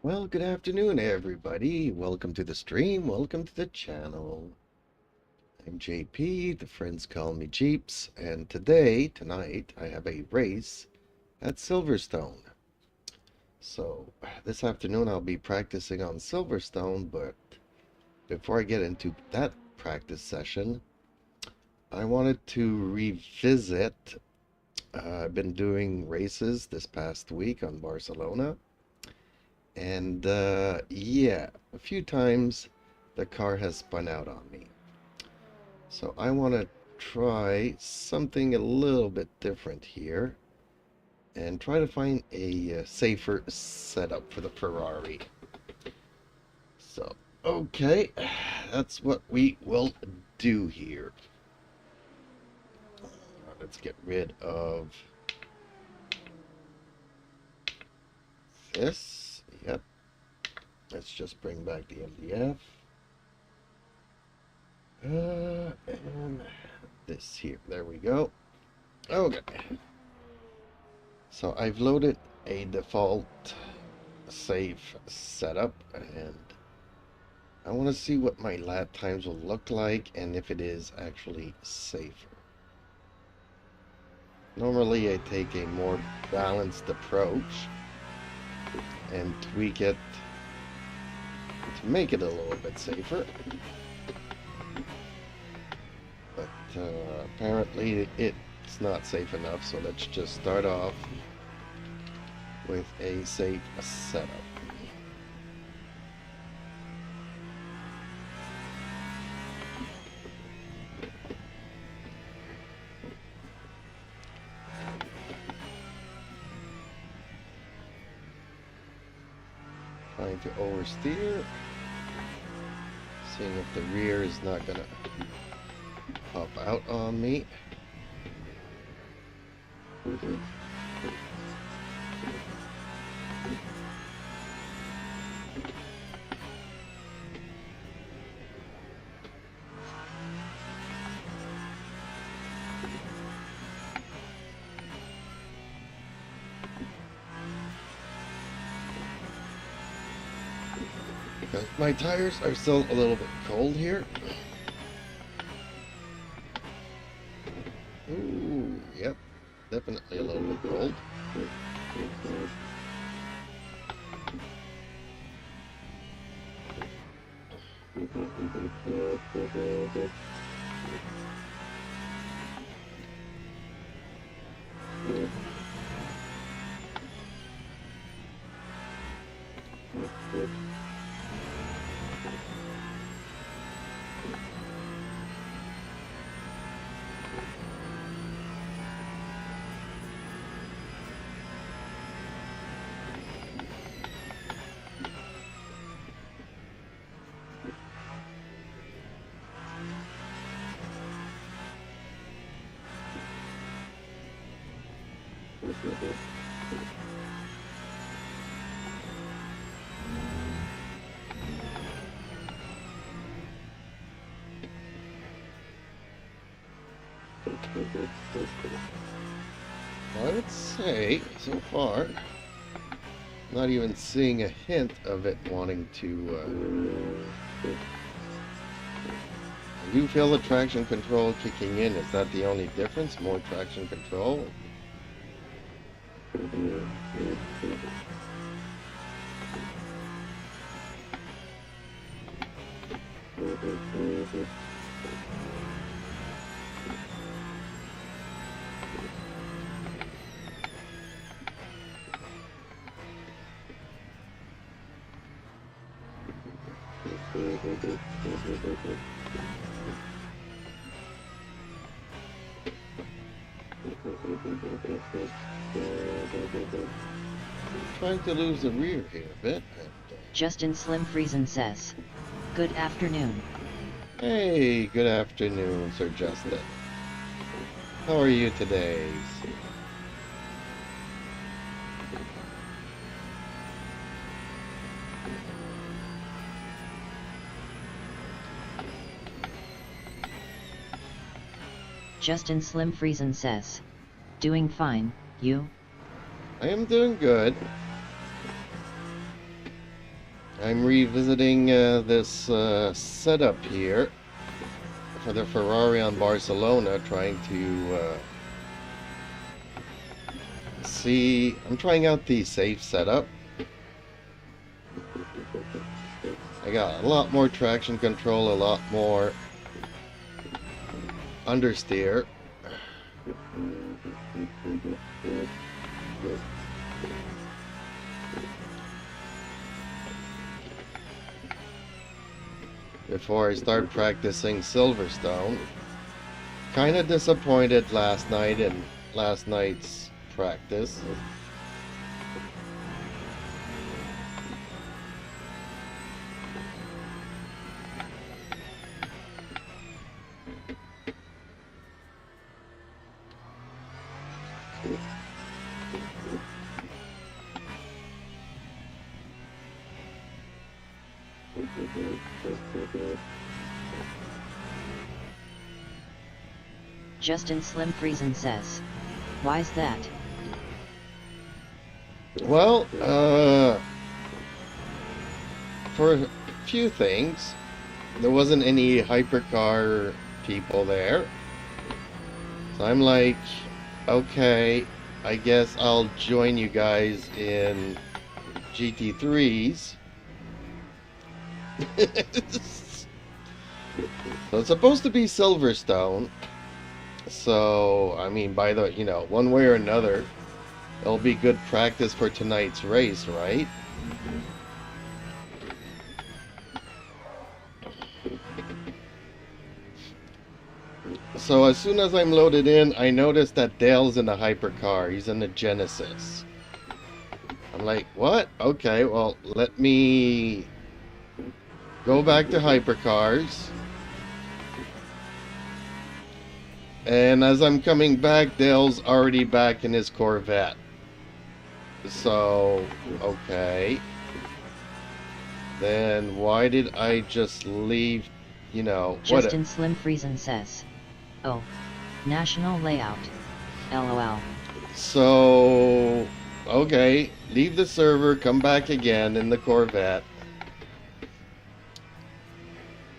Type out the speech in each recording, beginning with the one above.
Well, good afternoon, everybody. Welcome to the stream. Welcome to the channel. I'm JP. The friends call me Jeeps. And tonight, I have a race at Silverstone. So, this afternoon, I'll be practicing on Silverstone. But before I get into that practice session, I wanted to revisit. I've been doing races this past week on Barcelona. And yeah, a few times the car has spun out on me. So I want to try something a little bit different here and try to find a safer setup for the Ferrari. So, okay, that's what we will do here. Let's get rid of this. Yep. Let's just bring back the MDF. And this here. There we go. Okay. So I've loaded a default safe setup, and I want to see what my lap times will look like and if it is actually safer. Normally I take a more balanced approach and tweak it to make it a little bit safer. But apparently it's not safe enough, so let's just start off with a safe setup. Trying to oversteer, seeing if the rear is not gonna pop out on me. Because my tires are still a little bit cold here. Ooh, yep, definitely a little bit cold. I would say, so far, not even seeing a hint of it wanting to... I do feel the traction control kicking in. Is that the only difference? More traction control? Trying to lose the rear here a bit. Justin Slim Friesen says, "Good afternoon." Hey, good afternoon, Sir Justin. How are you today? Justin Slim Friesen says, "Doing fine, you?" I am doing good. I'm revisiting this setup here for the Ferrari on Barcelona, trying to see. I'm trying out the safe setup. I got a lot more traction control, a lot more understeer. Before I start practicing Silverstone. Kind of disappointed last night in last night's practice. Justin Slim Friesen says, why's that? Well, for a few things, there wasn't any hypercar people there. So I'm like, okay, I guess I'll join you guys in GT3s. So it's supposed to be Silverstone. So, I mean, by the, one way or another, it'll be good practice for tonight's race, right? So as soon as I'm loaded in, I notice that Dale's in a hypercar. He's in the Genesis. I'm like, what? Okay, well, let me go back to hypercars. And as I'm coming back, Dale's already back in his Corvette. So, okay. Then why did I just leave, Justin Slim Friesen says, oh, national layout. LOL. So, okay, leave the server, come back again in the Corvette.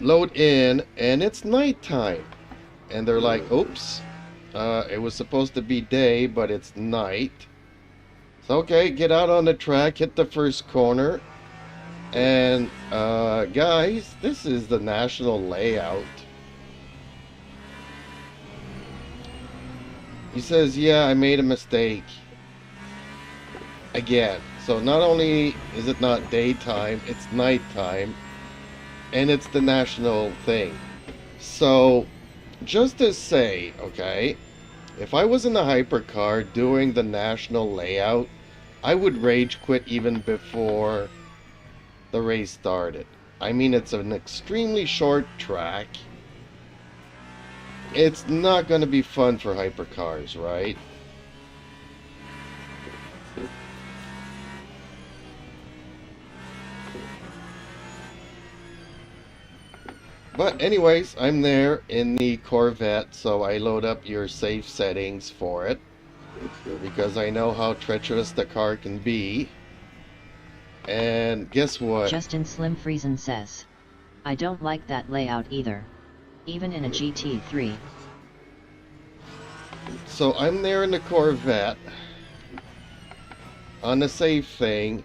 Load in, and it's nighttime. And they're like, oops, it was supposed to be day, but it's night. So, okay, get out on the track, hit the first corner. And, guys, this is the national layout. He says, yeah, I made a mistake. Again. So not only is it not daytime, it's nighttime. And it's the national thing. So, just to say, okay, if I was in a hypercar doing the national layout, I would rage quit even before the race started. I mean, it's an extremely short track. It's not going to be fun for hypercars, right? But anyways, I'm there in the Corvette, so I load up your safe settings for it. Because I know how treacherous the car can be. And guess what? Justin Slim Friesen says, I don't like that layout either. Even in a GT3. So I'm there in the Corvette. On the safe thing.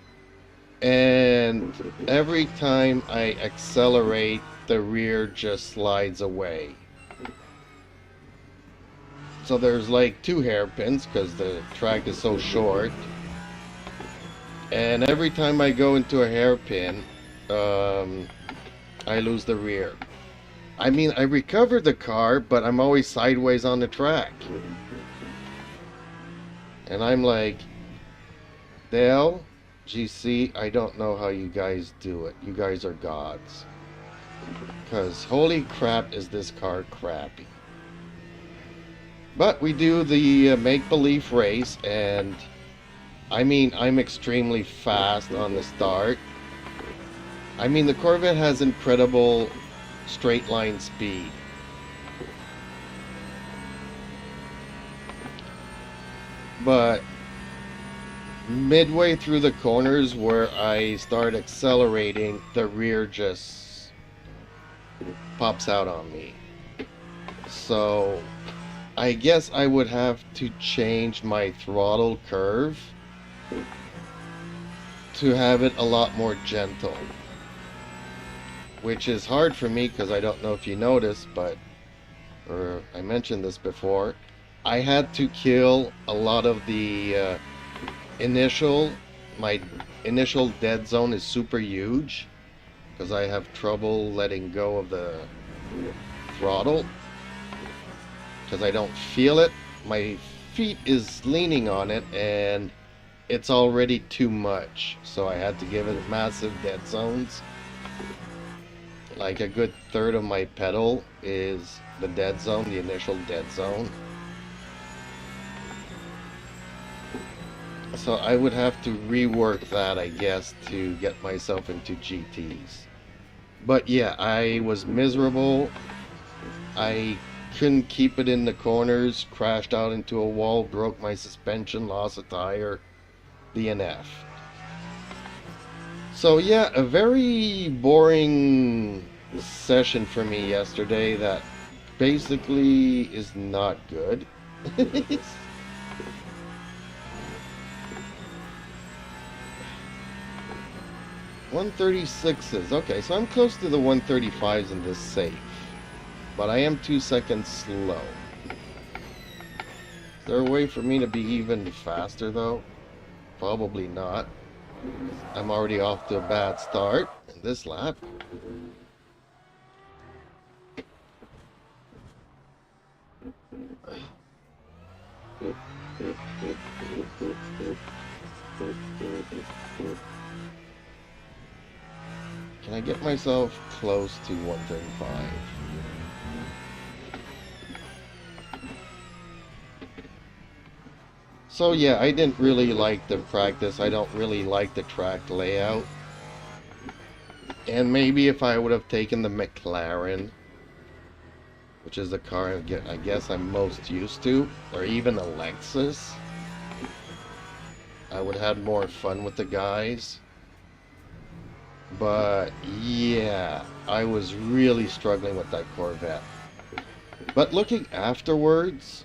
And every time I accelerate, the rear just slides away. So there's like 2 hairpins because the track is so short. And every time I go into a hairpin, I lose the rear. I mean, I recovered the car, but I'm always sideways on the track. And I'm like, Dale, GC, I don't know how you guys do it. You guys are gods. Because holy crap is this car crappy. But we do the make-believe race, and I mean, I'm extremely fast on the start. I mean, the Corvette has incredible straight line speed. But midway through the corners where I start accelerating, the rear just pops out on me. So I guess I would have to change my throttle curve to have it a lot more gentle, which is hard for me because I don't know if you noticed, but or I mentioned this before, I had to kill a lot of the my initial dead zone is super huge because I have trouble letting go of the throttle because I don't feel it. My feet is leaning on it and it's already too much, so I had to give it massive dead zones. Like a good third of my pedal is the dead zone, the initial dead zone. So I would have to rework that, I guess, to get myself into GTs. But yeah, I was miserable. I couldn't keep it in the corners, crashed out into a wall, broke my suspension, lost a tire, DNF. So yeah, a very boring session for me yesterday that basically is not good. 136s. Okay, so I'm close to the 135s in this safe. But I am 2 seconds slow. Is there a way for me to be even faster though? Probably not. I'm already off to a bad start in this lap. Can I get myself close to 135? So yeah, I didn't really like the practice. I don't really like the track layout. And maybe if I would have taken the McLaren, which is the car I guess I'm most used to, or even a Lexus, I would have had more fun with the guys. But yeah, I was really struggling with that Corvette. But looking afterwards,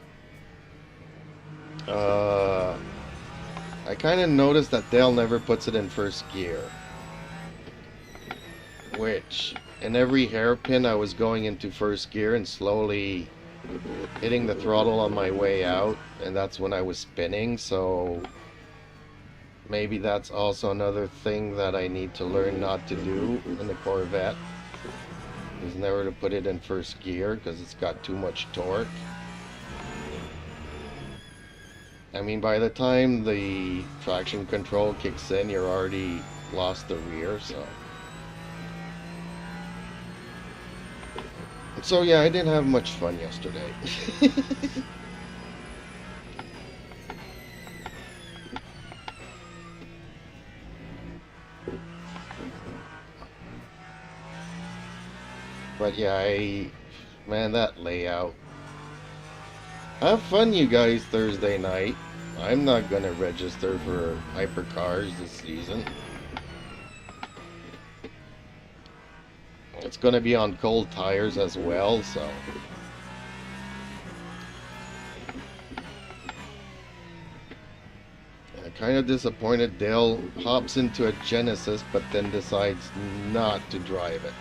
I kind of noticed that Dale never puts it in first gear. Which, in every hairpin I was going into first gear and slowly hitting the throttle on my way out, and that's when I was spinning, so maybe that's also another thing that I need to learn not to do in the Corvette, is never to put it in first gear because it's got too much torque. I mean, by the time the traction control kicks in, you're already lost the rear, so... So yeah, I didn't have much fun yesterday. But yeah, man, that layout. Have fun, you guys, Thursday night. I'm not gonna register for hypercars this season. It's gonna be on cold tires as well, so... I'm kind of disappointed Dale hops into a Genesis, but then decides not to drive it.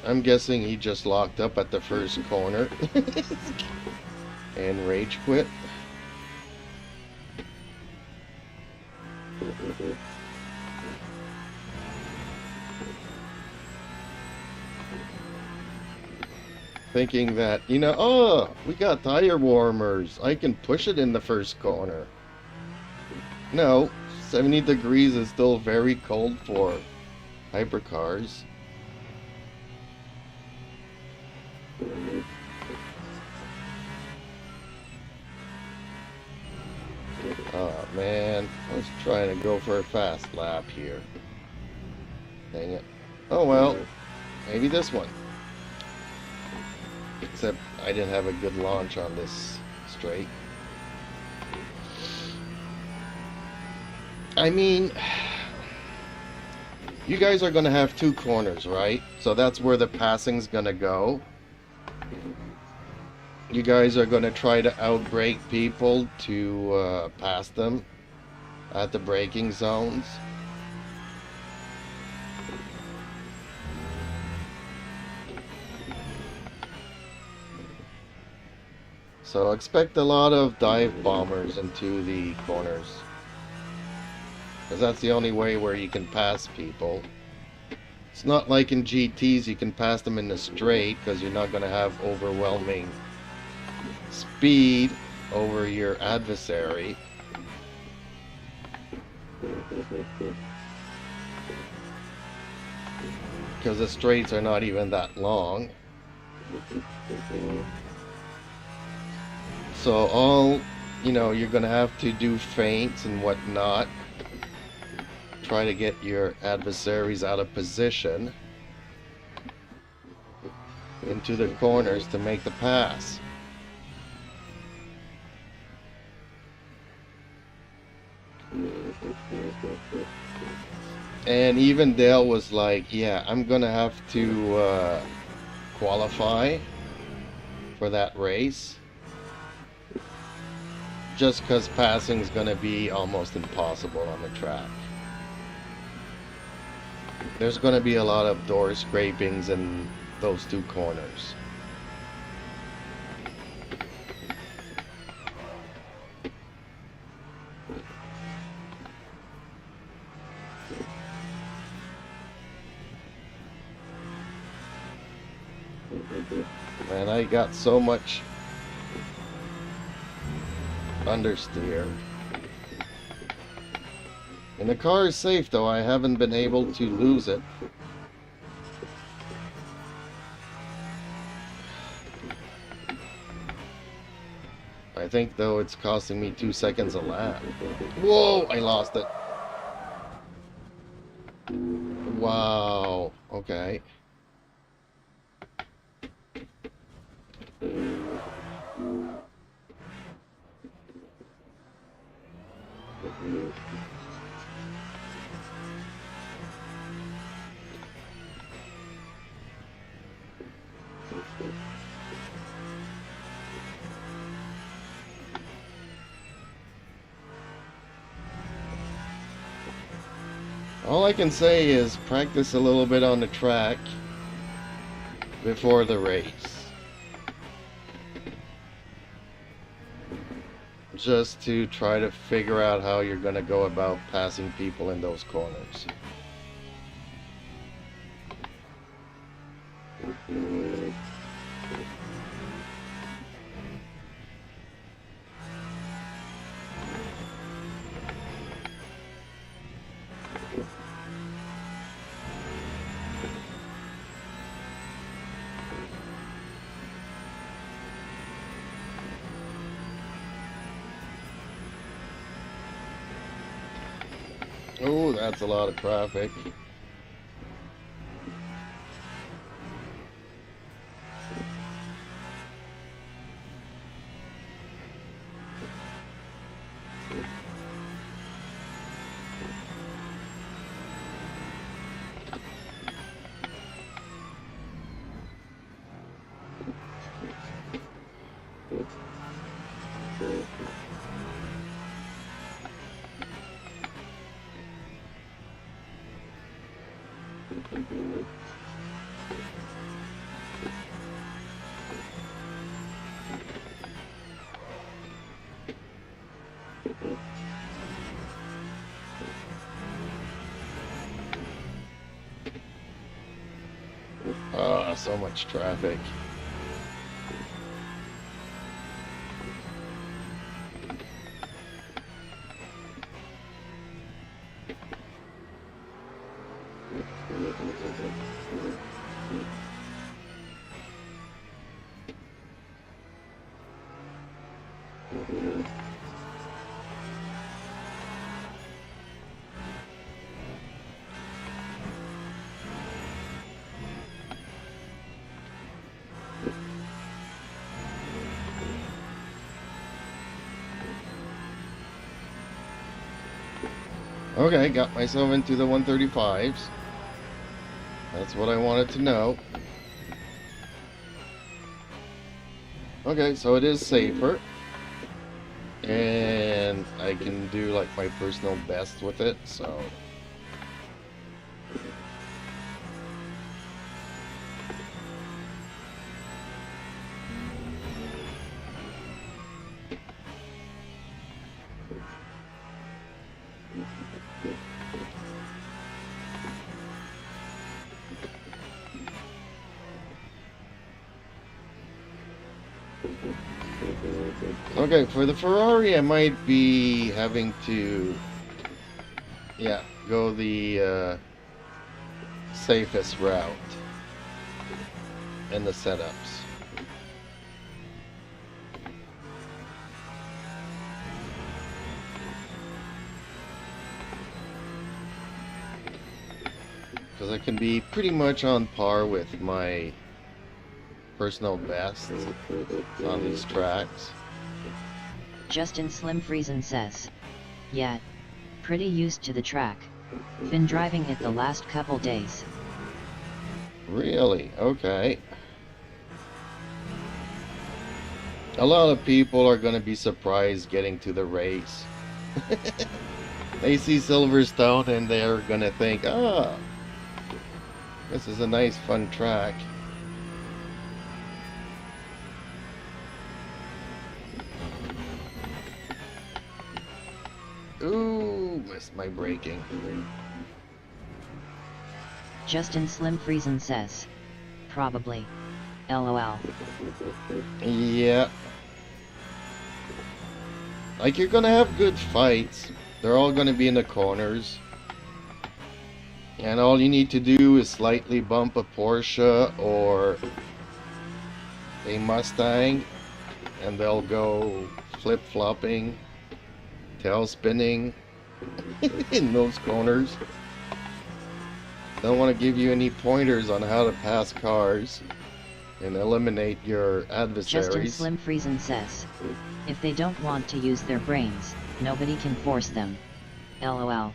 I'm guessing he just locked up at the first corner and rage quit. Thinking that, you know, oh, we got tire warmers, I can push it in the first corner. No, 70 degrees is still very cold for hypercars. Oh man, I was trying to go for a fast lap here. Dang it. Oh well, maybe this one. Except I didn't have a good launch on this straight. I mean, you guys are going to have two corners, right? So that's where the passing's going to go. You guys are going to try to outbrake people to pass them at the braking zones. So expect a lot of dive bombers into the corners, because that's the only way where you can pass people. It's not like in GTs you can pass them in the straight, because you're not going to have overwhelming speed over your adversary. Because the straights are not even that long. So you're going to have to do feints and whatnot. Try to get your adversaries out of position into the corners to make the pass. And even Dale was like, yeah, I'm gonna have to qualify for that race, just because passing is gonna be almost impossible on the track. There's gonna be a lot of door scrapings in those two corners. And I got so much understeer. And the car is safe though, I haven't been able to lose it. I think though it's costing me 2 seconds a lap. Whoa, I lost it. Wow, okay. All I can say is practice a little bit on the track before the race. Just to try to figure out how you're going to go about passing people in those corners. Oh, that's a lot of traffic. Oh, so much traffic. Okay, got myself into the 135s. That's what I wanted to know. Okay, so it is safer. And I can do like my personal best with it, so... Okay, for the Ferrari, I might be having to, yeah, go the safest route in the setups. Because I can be pretty much on par with my personal best on these tracks. Justin Slim Friesen says, yeah, pretty used to the track. Been driving it the last couple days. Really? Okay. A lot of people are going to be surprised getting to the race. They see Silverstone and they're going to think, ah, this is a nice fun track. Ooh, missed my braking. Justin Slim Friesen says, probably. LOL. Yeah. Like, you're gonna have good fights. They're all gonna be in the corners. And all you need to do is slightly bump a Porsche or a Mustang, and they'll go flip-flopping, tail spinning in those corners. Don't want to give you any pointers on how to pass cars and eliminate your adversaries. Justin Slim Friesen says, if they don't want to use their brains, nobody can force them. LOL.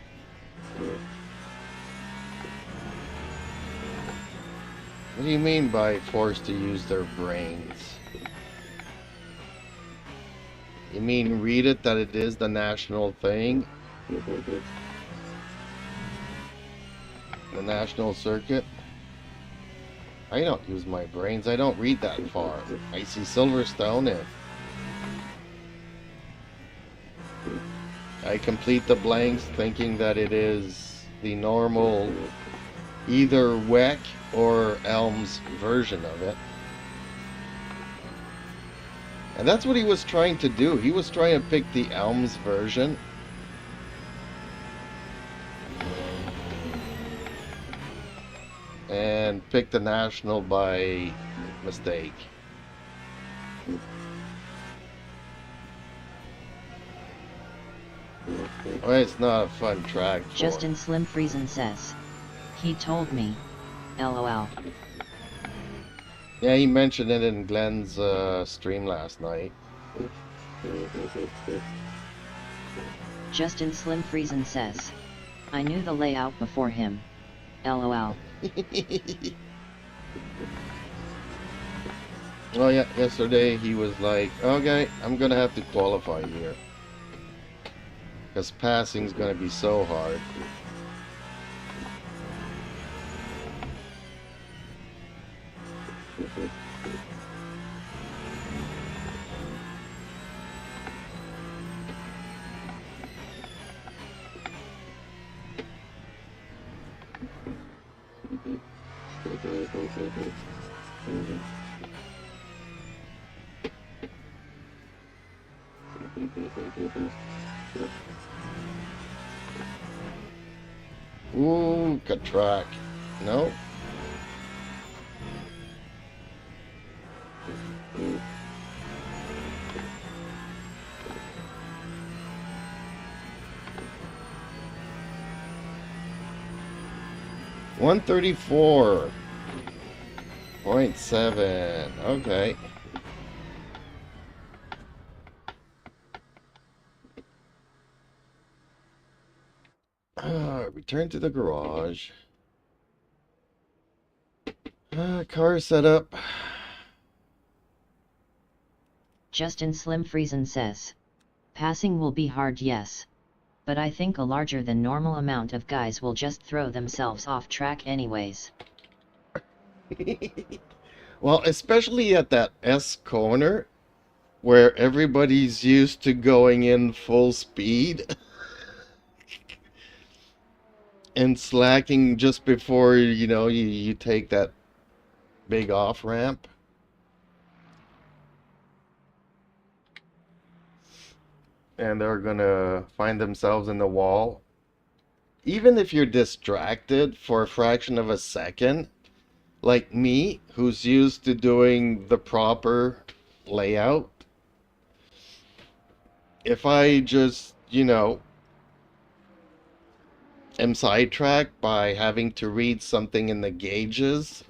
What do you mean by forced to use their brains? You mean read it that it is the national thing? The national circuit? I don't use my brains. I don't read that far. I see Silverstone and I complete the blanks thinking that it is the normal either WEC or Elm's version of it. And that's what he was trying to do. He was trying to pick the Elm's version. And pick the national by mistake. Well, it's not a fun track for Justin Slim Friesen says, he told me. LOL. Yeah, he mentioned it in Glenn's stream last night. Justin Slim Friesen says, I knew the layout before him. LOL. Oh yeah, yesterday he was like, okay, I'm gonna have to qualify here. Because passing's gonna be so hard. Ooh, cut track. No. $134.7. Okay. Return to the garage. Car setup. Justin Slim Friesen says, passing will be hard, yes. But I think a larger than normal amount of guys will just throw themselves off track anyways. Well, especially at that S corner where everybody's used to going in full speed and slacking just before, you take that big off ramp. And they're gonna find themselves in the wall. Even if you're distracted for a fraction of a second, like me, who's used to doing the proper layout, if I just, am sidetracked by having to read something in the gauges,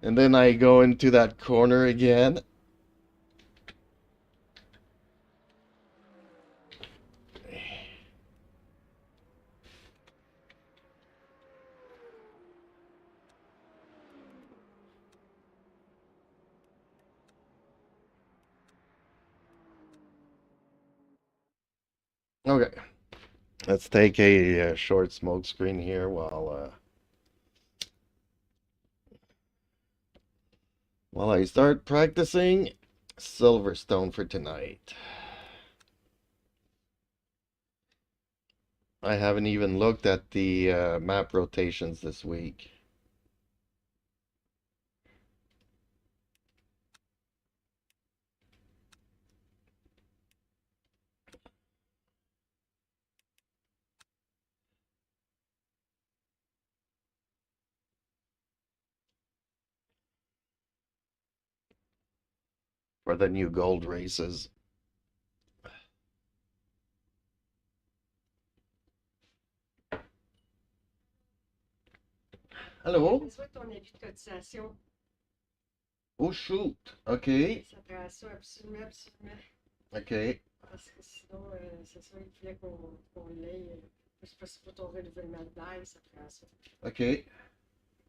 and then I go into that corner again. Okay, let's take a short smoke screen here while I start practicing Silverstone for tonight. I haven't even looked at the map rotations this week. For the new gold races. Hello? C'est ton avis de cotisation. Oh shoot. OK. Ça prend ça absolument, absolument. OK. Parce que sinon, c'est ça, il fallait qu'on l'ait. Je sais pas si pour ton renouvellement de bail, ça prend ça. OK.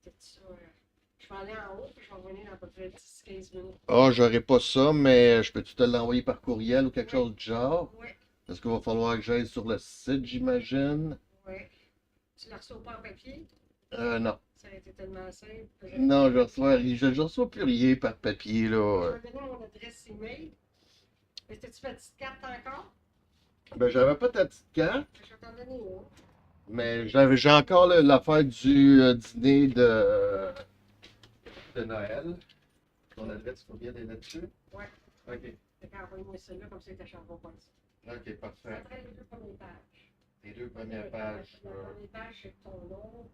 Tout ça. Je vais aller en haut, puis je vais revenir dans à peu près 10-15 minutes. Ah, j'aurais pas ça, mais je peux-tu te l'envoyer par courriel ou quelque chose du genre? Oui. Est-ce qu'il va falloir que j'aille sur le site, j'imagine? Oui. Tu ne la reçois pas en papier? Non. Ça a été tellement simple. Non, je reçois plus rien par papier, Je là. vais donner mon adresse email. Mais t'as-tu fait petite carte encore? Ben, j'avais pas ta petite carte, Je vais t'en donner une. mais j'ai encore l'affaire du dîner de Noël. Ton adresse, combien d'être là-dessus? Oui. OK. Fait qu'envoie-moi celle-là, comme ça, t'achètes pas pas ça. OK, parfait. Ça prend les deux premières pages. Les deux premières pages. La première page, c'est ton nom.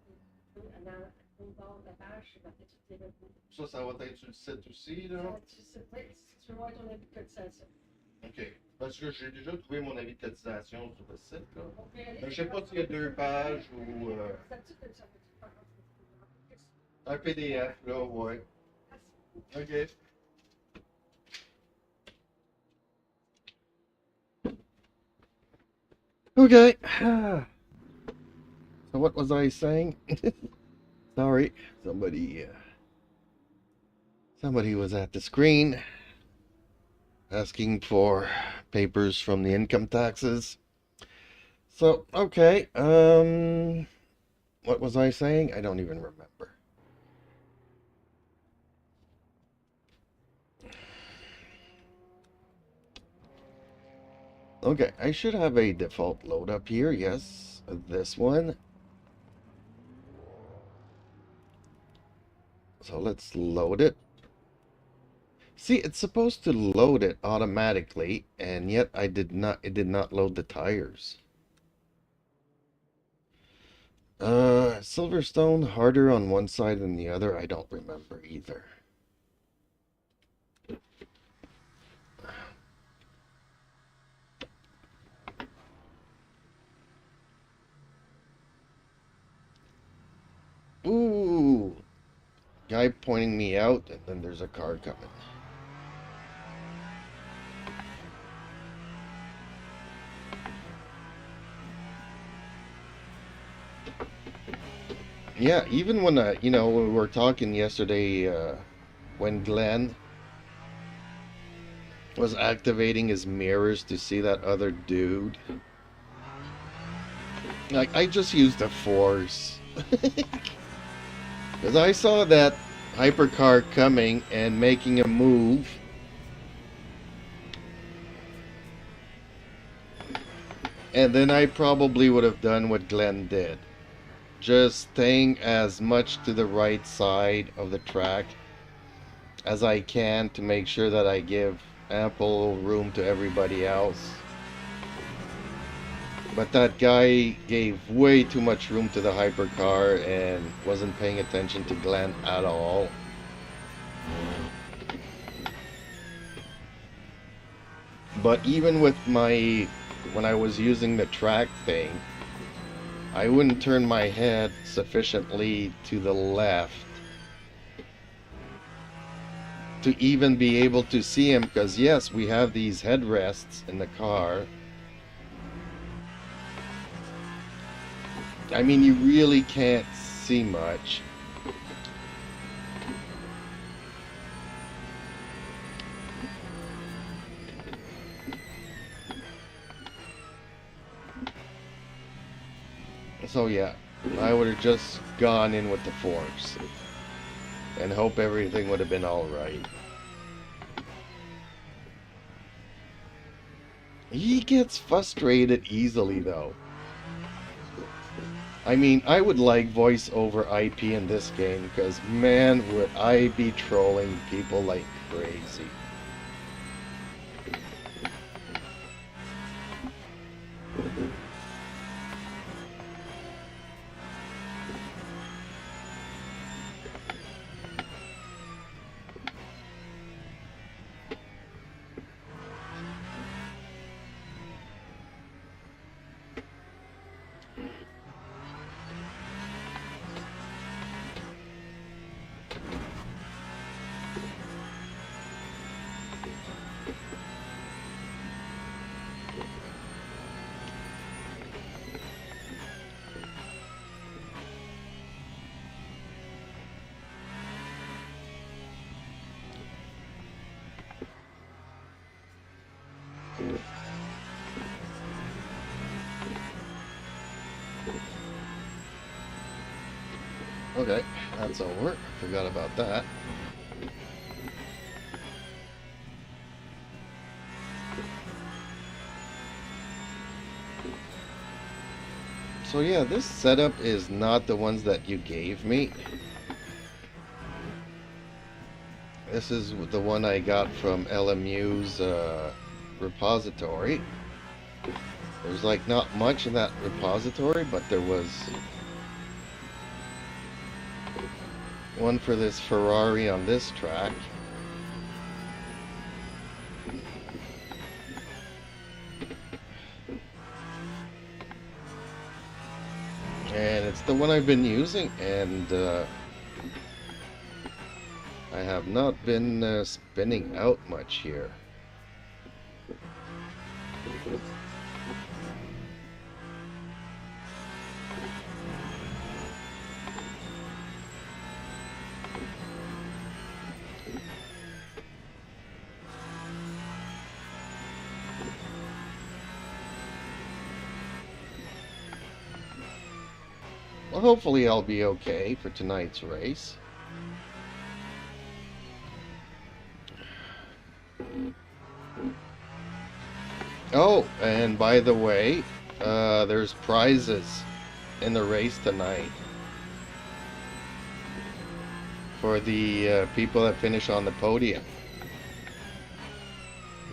Au bord de la page, c'est marqué toutes les revenus. Ça va être sur le site aussi, là? Oui, si tu veux voir ton avis de cotisation. OK. Parce que j'ai déjà trouvé mon avis de cotisation sur le site, là. Mais Je sais pas s'il y a deux pages ou un PDF, là, ouais. OK. Okay. So what was I saying? Sorry, somebody was at the screen asking for papers from the income taxes. So, okay, what was I saying? I don't even remember. Okay, I should have a default load up here. Yes, this one. So let's load it. See, it's supposed to load it automatically, and yet it did not load the tires. Silverstone harder on one side than the other. I don't remember either. Ooh, guy pointing me out, and then there's a car coming. Yeah, even when you know, when we were talking yesterday, when Glenn was activating his mirrors to see that other dude, like I just used the force because I saw that hypercar coming and making a move, and then I probably would have done what Glenn did, just staying as much to the right side of the track as I can to make sure that I give ample room to everybody else. But that guy gave way too much room to the hypercar and wasn't paying attention to Glenn at all. But even with when I was using the track thing, I wouldn't turn my head sufficiently to the left to even be able to see him, because yes, we have these headrests in the car. I mean, you really can't see much. So yeah, I would have just gone in with the force and hope everything would have been alright. He gets frustrated easily though. I mean, I would like voice over IP in this game because man, would I be trolling people like crazy. Okay, that's over. Forgot about that. So yeah, this setup is not the ones that you gave me. This is the one I got from LMU's repository. There's like not much in that repository, but there was one for this Ferrari on this track. And it's the one I've been using, and I have not been spinning out much here. Well, hopefully I'll be okay for tonight's race. Oh, and by the way, there's prizes in the race tonight for the people that finish on the podium.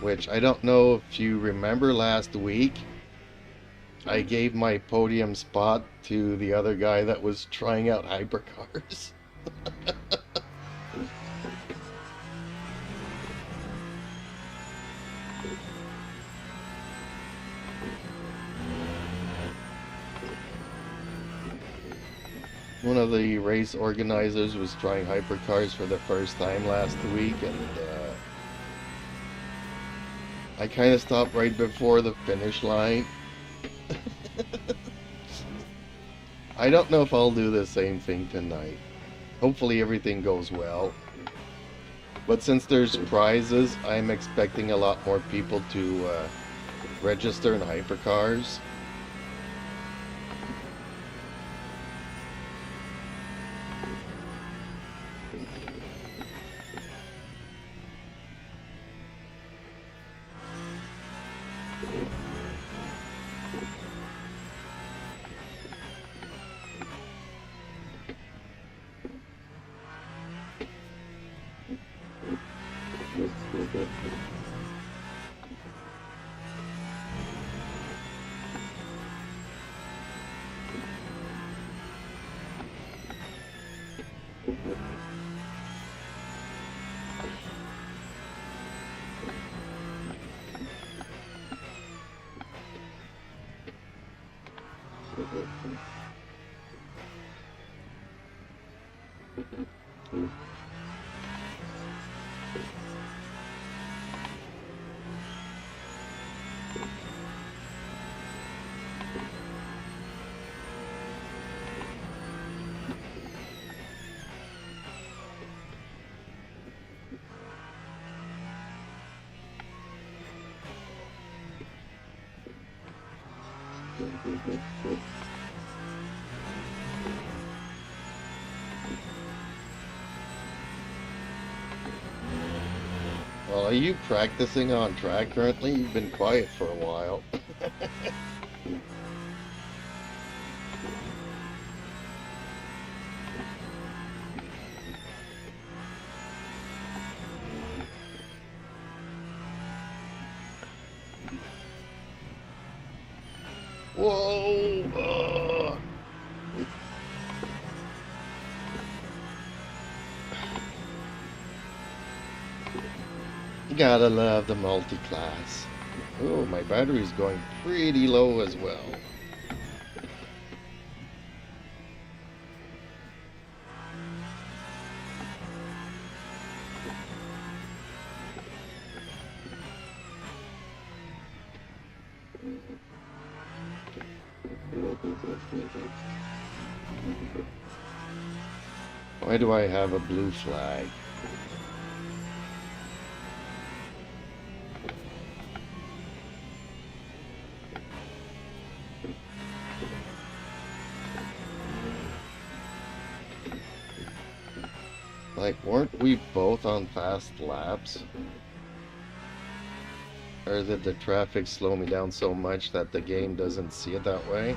Which I don't know if you remember last week, I gave my podium spot to the other guy that was trying out hypercars. One of the race organizers was trying hypercars for the first time last week, and I kind of stopped right before the finish line. I don't know if I'll do the same thing tonight. Hopefully everything goes well. But since there's prizes, I'm expecting a lot more people to register in hypercars. Well, are you practicing on track currently? You've been quiet for a while. Whoa! Gotta love the multi-class. Oh, my battery's going pretty low as well. Why do I have a blue flag? Like, weren't we both on fast laps? Or did the traffic slow me down so much that the game doesn't see it that way?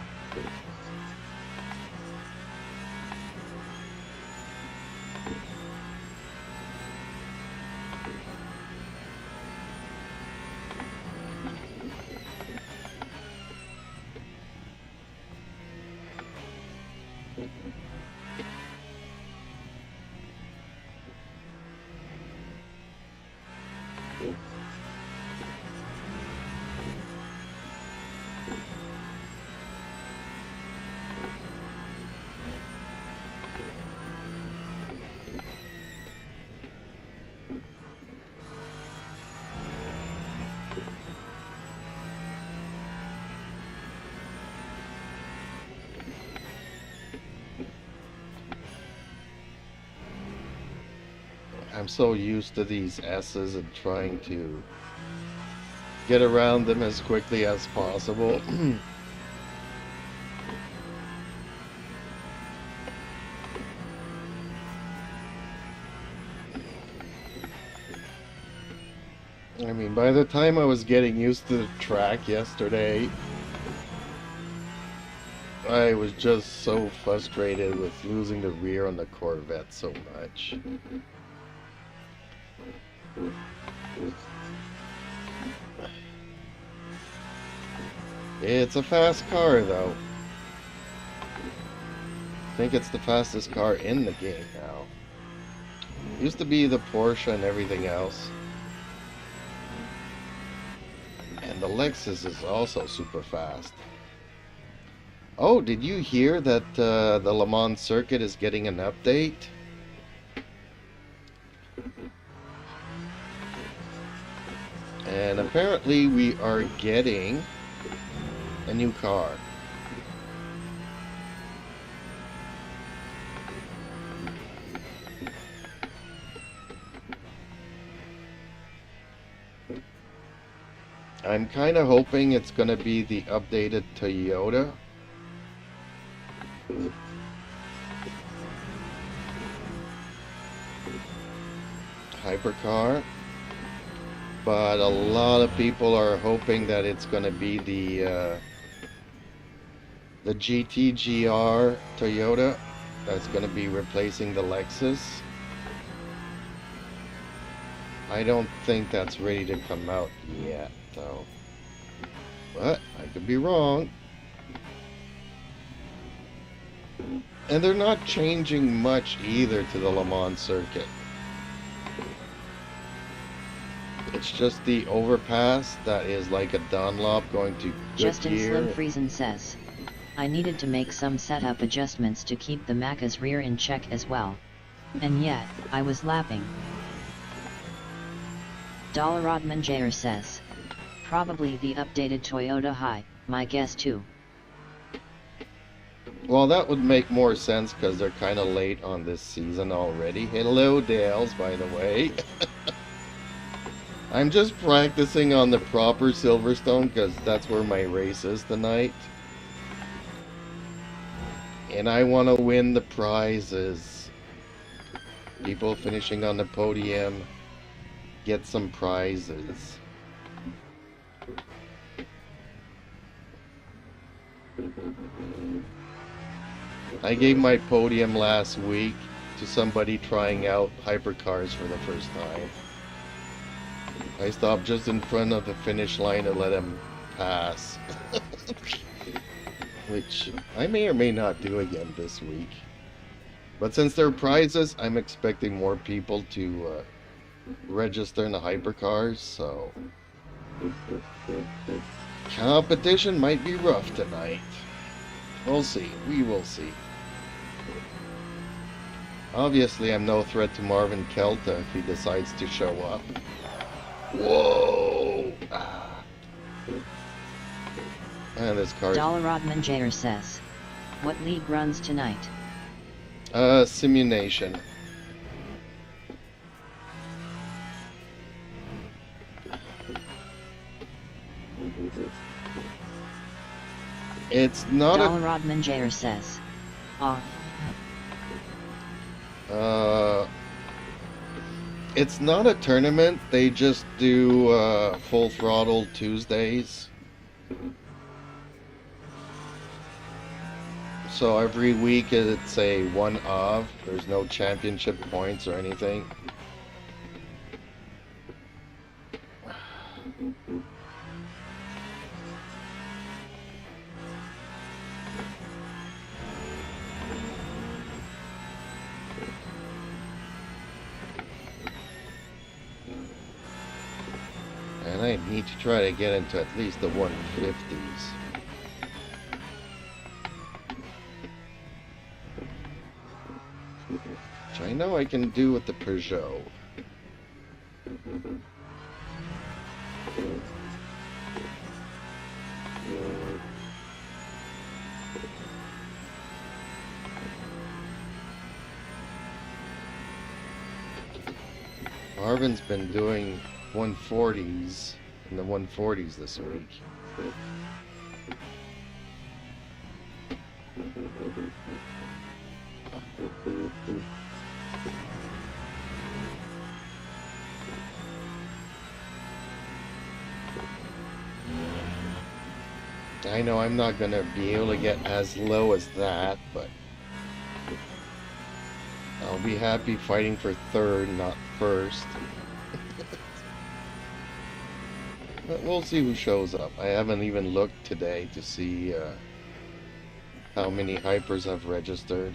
I'm so used to these S's and trying to get around them as quickly as possible. I mean, by the time I was getting used to the track yesterday, I was just so frustrated with losing the rear on the Corvette so much. It's a fast car, though. I think it's the fastest car in the game now. Used to be the Porsche and everything else. And the Lexus is also super fast. Oh, did you hear that the Le Mans circuit is getting an update? And apparently we are getting a new car. I'm kind of hoping it's going to be the updated Toyota. Hypercar. But a lot of people are hoping that it's going to be the GT-GR Toyota that's going to be replacing the Lexus. I don't think that's ready to come out yet, though. But I could be wrong. And they're not changing much either to the Le Mans circuit. It's just the overpass that is like a Dunlop going to Justin Goodyear. Slim Friesen says, I needed to make some setup adjustments to keep the Macca's rear in check as well. And yet, I was lapping. Dalarodman Jair says, probably the updated Toyota High, my guess too. Well, that would make more sense because they're kind of late on this season already. Hello, Dales, by the way. I'm just practicing on the proper Silverstone because that's where my race is tonight. And I want to win the prizes. People finishing on the podium get some prizes. I gave my podium last week to somebody trying out hypercars for the first time. I stopped just in front of the finish line and let him pass. Which I may or may not do again this week. But since they're prizes, I'm expecting more people to register in the hypercars, so competition might be rough tonight. We'll see. We will see. Obviously, I'm no threat to Marvin Kelta if he decides to show up. Whoa! Ah. And this car. Dalarodman Jair says, what league runs tonight? Simulation. It's not Dalarodman Jair says, it's not a tournament. They just do full throttle Tuesdays. So every week it's a one-off. There's no championship points or anything. And I need to try to get into at least the 150s. Which I know I can do with the Peugeot. Marvin's been doing 140s in the 140s this week. I know I'm not gonna be able to get as low as that, but I'll be happy fighting for third, not first. But we'll see who shows up. I haven't even looked today to see how many hypers have registered.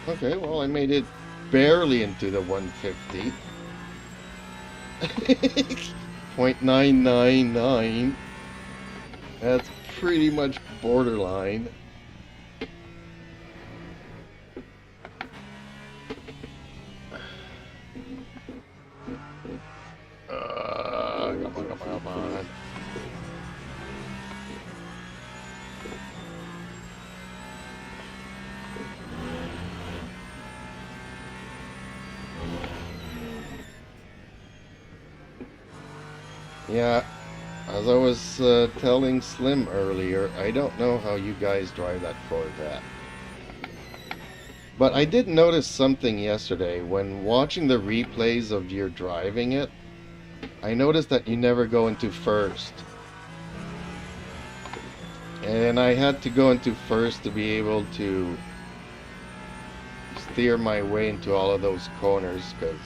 Okay, well, I made it barely into the 150. 0.999. That's pretty much borderline. Come on. Yeah, as I was telling Slim earlier, I don't know how you guys drive that Corvette. But I did notice something yesterday when watching the replays of your driving it. I noticed that you never go into first. And I had to go into first to be able to steer my way into all of those corners, because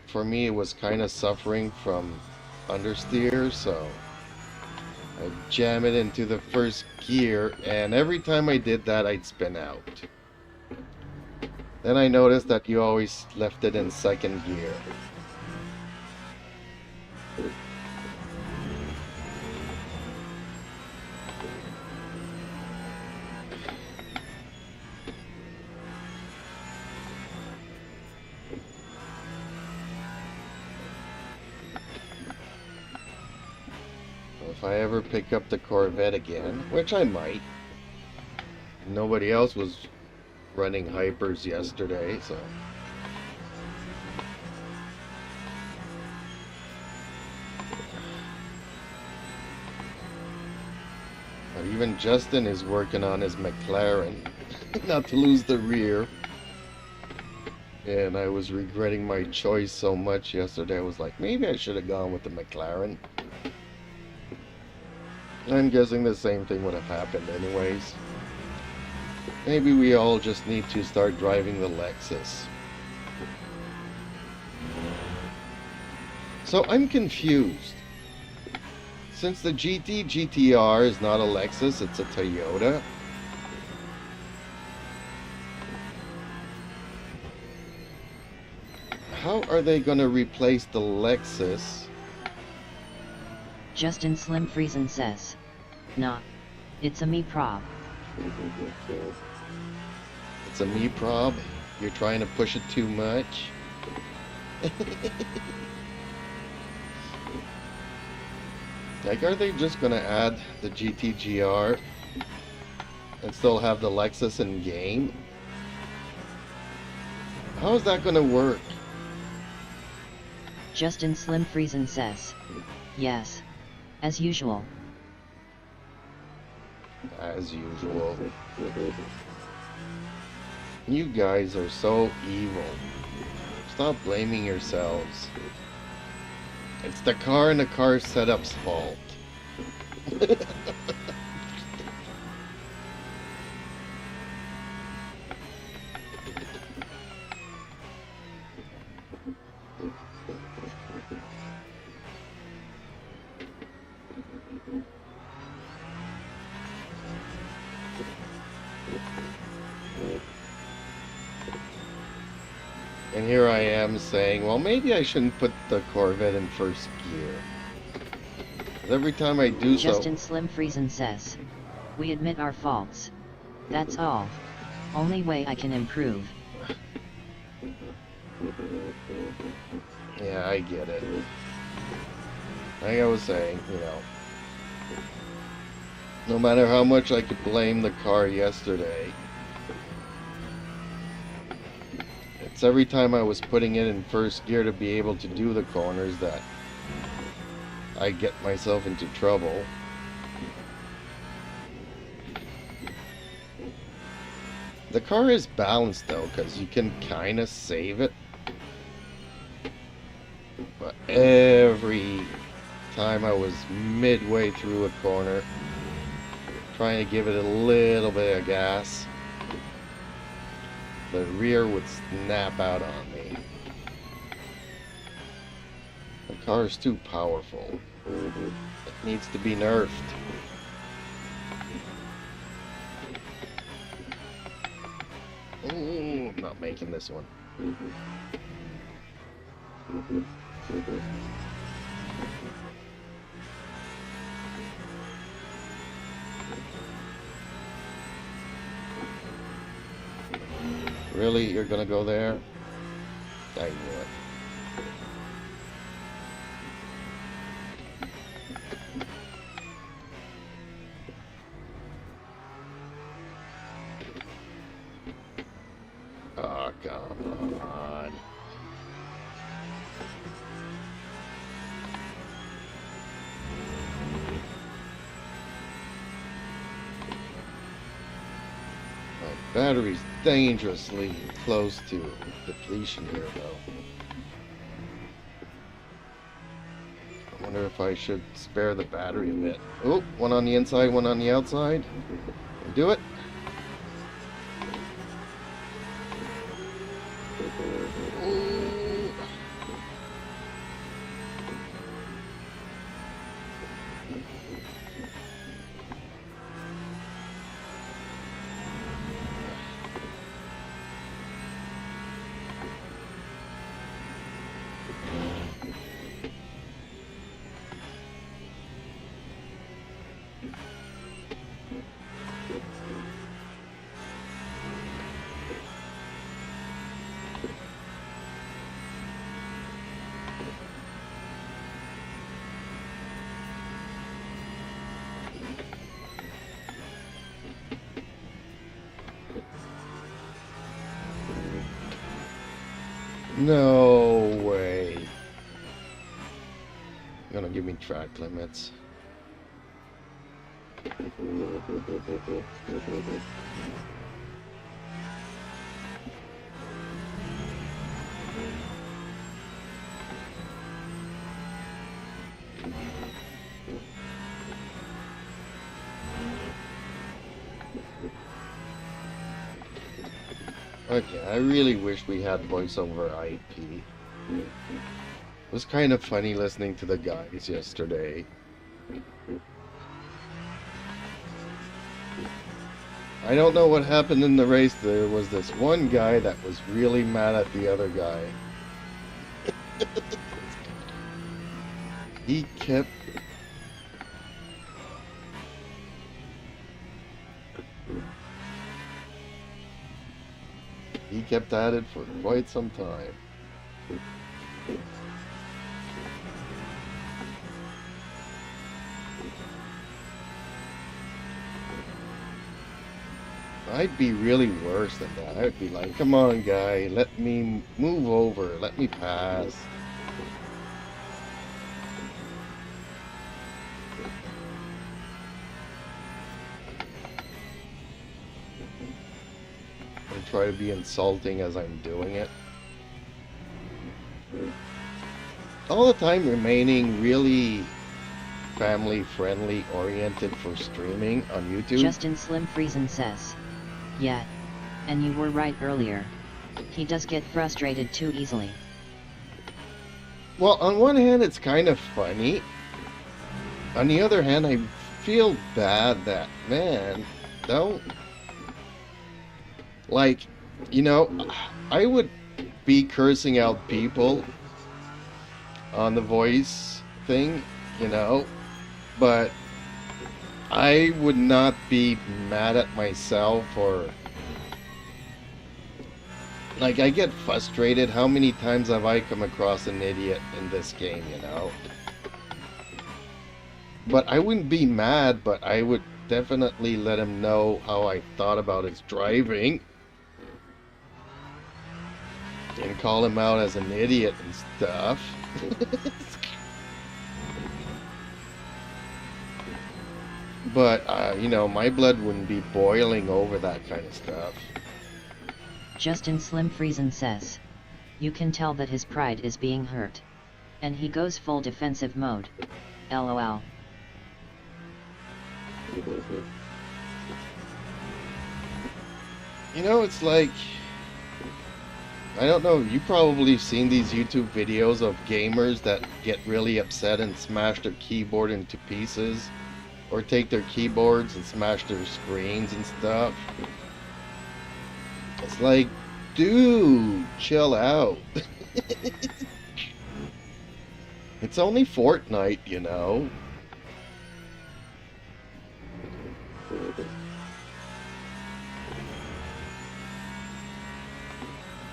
for me it was kind of suffering from understeer, so I jam it into the first gear, and every time I did that I'd spin out. Then I noticed that you always left it in second gear. If I ever pick up the Corvette again, which I might. Nobody else was running hypers yesterday, so but even Justin is working on his McLaren not to lose the rear. And I was regretting my choice so much yesterday. I was like, maybe I should have gone with the McLaren. I'm guessing the same thing would have happened anyways. Maybe we all just need to start driving the Lexus. So I'm confused. Since the GTR is not a Lexus, it's a Toyota. How are they going to replace the Lexus? Justin Slim Friesen says. Nah. It's a me prob. It's a me prob? You're trying to push it too much? Like, are they just gonna add the GTGR and still have the Lexus in game? How is that gonna work? Justin Slim Friesen says. Yes. As usual. As usual. You guys are so evil. Stop blaming yourselves. It's the car and the car setup's fault. And here I am saying, well, maybe I shouldn't put the Corvette in first gear. 'Cause every time I do so... Justin Slim Friesen says. We admit our faults. That's all. Only way I can improve. Yeah, I get it. Like I was saying, you know, no matter how much I could blame the car yesterday, it's every time I was putting it in first gear to be able to do the corners that I get myself into trouble. The car is balanced though, because you can kind of save it. But every time I was midway through a corner, trying to give it a little bit of gas, the rear would snap out on me. The car is too powerful. It needs to be nerfed. Oh, I'm not making this one. Really? You're gonna go there? I knew it. Oh, come on. My battery's dangerously close to depletion here, though. I wonder if I should spare the battery a bit. Oh, one on the inside, one on the outside. Do it. Ooh. No way. You're gonna give me track limits. Okay, I really wish we had voice over IP. It was kind of funny listening to the guys yesterday. I don't know what happened in the race. There was this one guy that was really mad at the other guy. He kept... He kept at it for quite some time. I'd be really worse than that. I'd be like, come on, guy, let me move over, let me pass. And try to be insulting as I'm doing it. All the time remaining really family friendly oriented for streaming on YouTube. Justin Slim Friesen says, yeah. And you were right earlier. He does get frustrated too easily. Well, on one hand, it's kind of funny. On the other hand, I feel bad that, man, don't... Like, you know, I would be cursing out people on the voice thing, you know, but I would not be mad at myself or... Like, I get frustrated. How many times have I come across an idiot in this game, you know? But I wouldn't be mad, but I would definitely let him know how I thought about his driving. And call him out as an idiot and stuff. But, you know, my blood wouldn't be boiling over that kind of stuff. Justin Slim Friesen says, you can tell that his pride is being hurt. And he goes full defensive mode. LOL. You know, it's like... I don't know, you probably seen these YouTube videos of gamers that get really upset and smash their keyboard into pieces. Or take their keyboards and smash their screens and stuff. It's like, dude, chill out. It's only Fortnite, you know.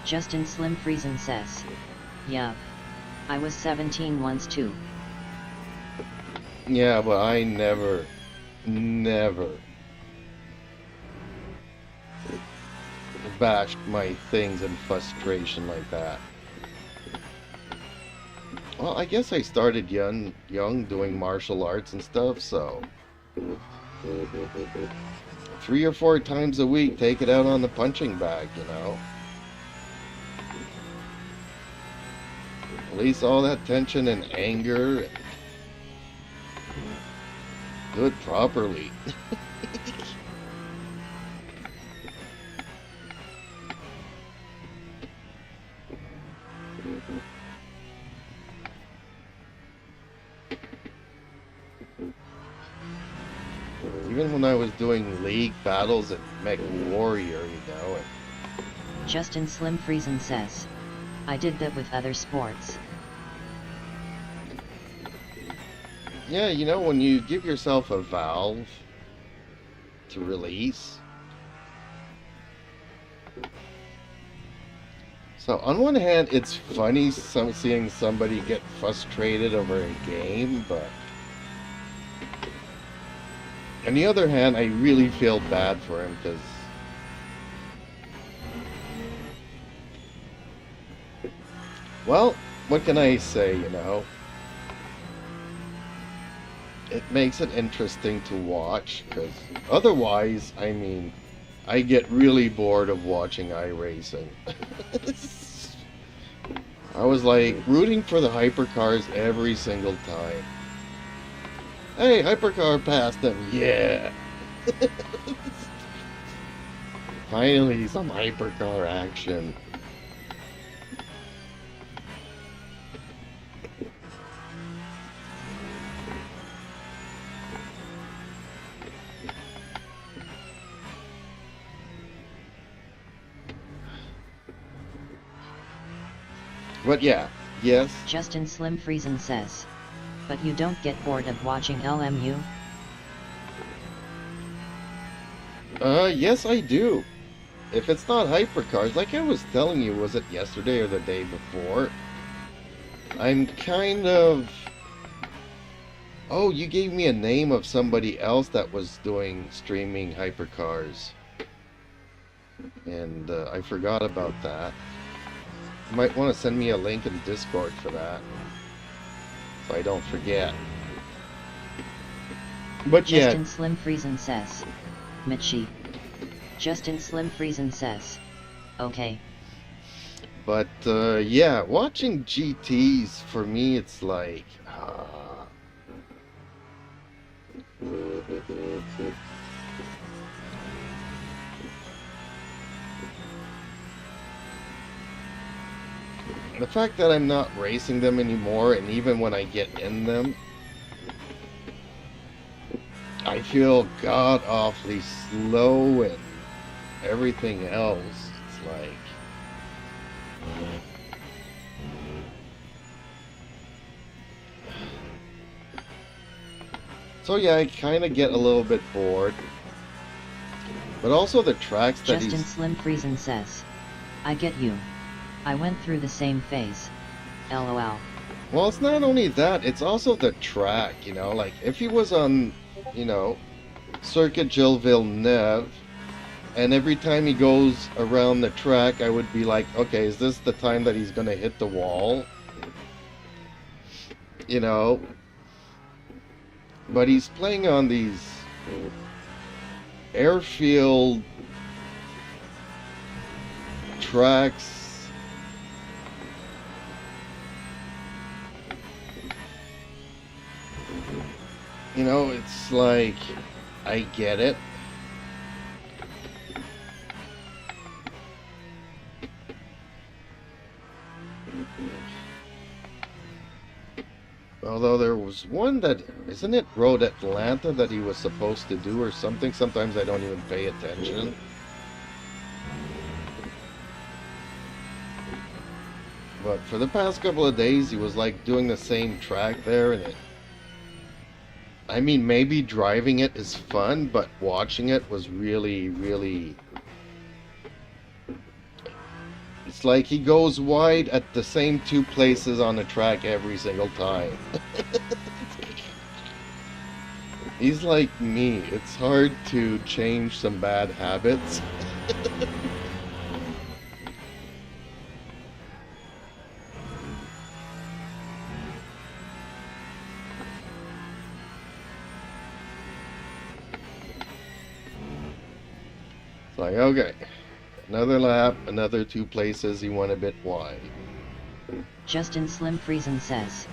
Justin Slim Friesen says, "Yup. I was 17 once too." Yeah, but I never bashed my things in frustration like that. Well, I guess I started young doing martial arts and stuff, so 3 or 4 times a week, take it out on the punching bag, you know. Release all that tension and anger. Do it properly. Even when I was doing league battles at Mech Warrior, you know. Justin Slim Friesen says, "I did that with other sports." Yeah, you know, when you give yourself a valve to release. So on one hand, it's funny seeing somebody get frustrated over a game, but on the other hand, I really feel bad for him because well, what can I say, you know? It makes it interesting to watch because otherwise, I mean, I get really bored of watching iRacing. I was like rooting for the hypercars every single time. Hey, hypercar passed them, yeah! Finally, some hypercar action. But yeah, yes. Justin Slim Friesen says, "But you don't get bored of watching LMU?" Yes I do. If it's not hypercars, like I was telling you, was it yesterday or the day before? I'm kind of... Oh, you gave me a name of somebody else that was doing streaming hypercars. And I forgot about that. You might want to send me a link in Discord for that, so I don't forget. But yeah. Justin Slim Friesen says, "Michi." Justin Slim Friesen says, "Okay." But yeah, watching GTs for me, it's like the fact that I'm not racing them anymore, and even when I get in them, I feel god-awfully slow and everything else. It's like... So yeah, I kind of get a little bit bored. But also the tracks that Justin Slim Friesen says, "I get you. I went through the same phase. LOL." Well, it's not only that, it's also the track, you know, like if he was on, you know, Circuit Gilles Villeneuve, and every time he goes around the track, I would be like, okay, is this the time that he's going to hit the wall? You know? But he's playing on these airfield tracks. You know, it's like, I get it. Although there was one that, isn't it Road Atlanta that he was supposed to do or something? Sometimes I don't even pay attention. But for the past couple of days, he was like doing the same track there, and I mean, maybe driving it is fun, but watching it was really, really... It's like he goes wide at the same two places on the track every single time. He's like me. It's hard to change some bad habits. It's like, okay, another lap, another two places, he went a bit wide. Justin Slim Friesen says,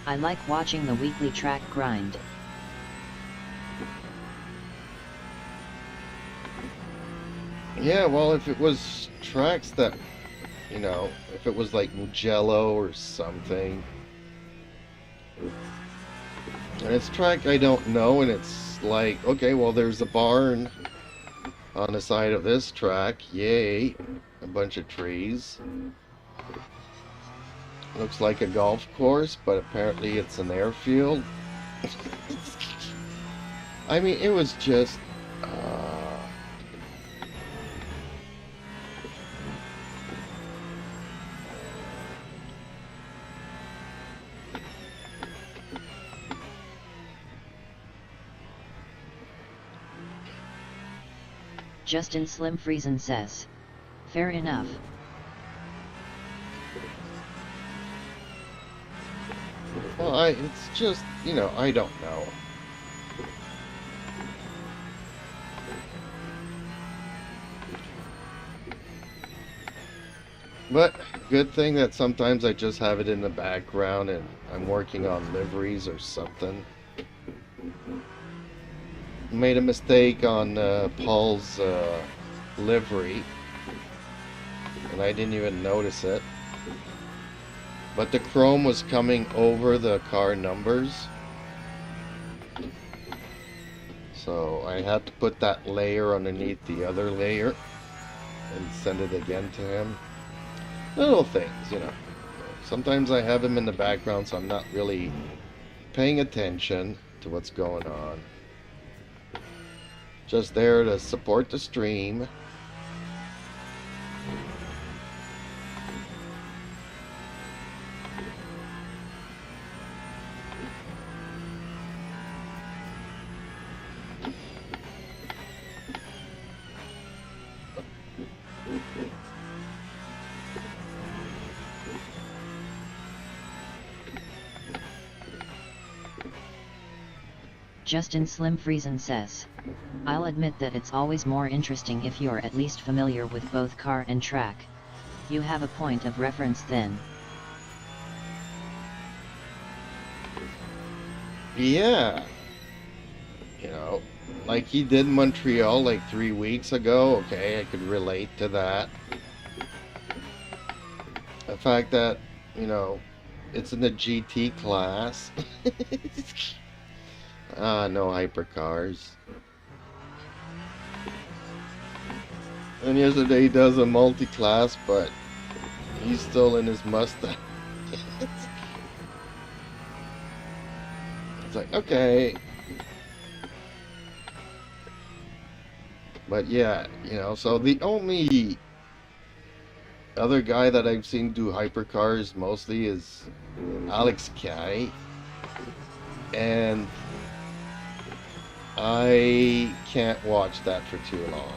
I like watching the weekly track grind. Yeah, well, if it was tracks that, you know, if it was like Mugello or something, and it's track I don't know, and it's like, okay, well, there's a barn on the side of this track, yay, a bunch of trees. Looks like a golf course, but apparently it's an airfield. I mean, it was just... Justin Slim Friesen says, fair enough. Well, it's just, you know, I don't know. But good thing that sometimes I just have it in the background and I'm working on liveries or something. Made a mistake on Paul's livery, and I didn't even notice it. But the chrome was coming over the car numbers, so I had to put that layer underneath the other layer and send it again to him. Little things, you know. Sometimes I have him in the background, so I'm not really paying attention to what's going on. Just there to support the stream. Justin Slim Friesen says, I'll admit that it's always more interesting if you're at least familiar with both car and track. You have a point of reference then. Yeah. You know, like he did Montreal like 3 weeks ago. Okay, I could relate to that. The fact that, you know, it's in the GT class. No hypercars. And yesterday he does a multi-class, but he's still in his Mustang. It's like, okay. But yeah, you know, so the only other guy that I've seen do hypercars mostly is Alex Kai. And I can't watch that for too long.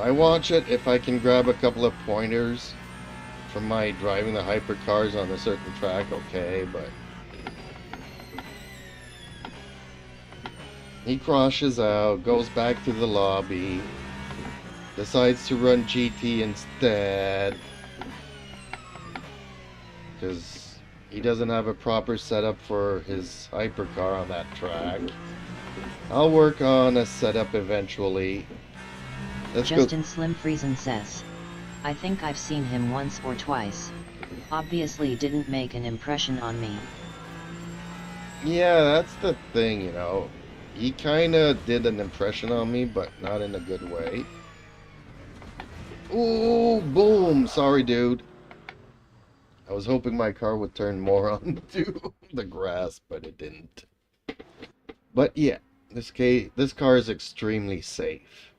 I watch it if I can grab a couple of pointers from my driving the hypercars on a certain track, okay, but he crashes out, goes back to the lobby, decides to run GT instead, because, he doesn't have a proper setup for his hypercar on that track. I'll work on a setup eventually. Let's go. Justin Slim Friesen says, I think I've seen him once or twice. Obviously didn't make an impression on me. Yeah, that's the thing, you know. He kind of did an impression on me, but not in a good way. Ooh, boom. Sorry, dude. I was hoping my car would turn more onto the grass, but it didn't. But yeah, this car is extremely safe.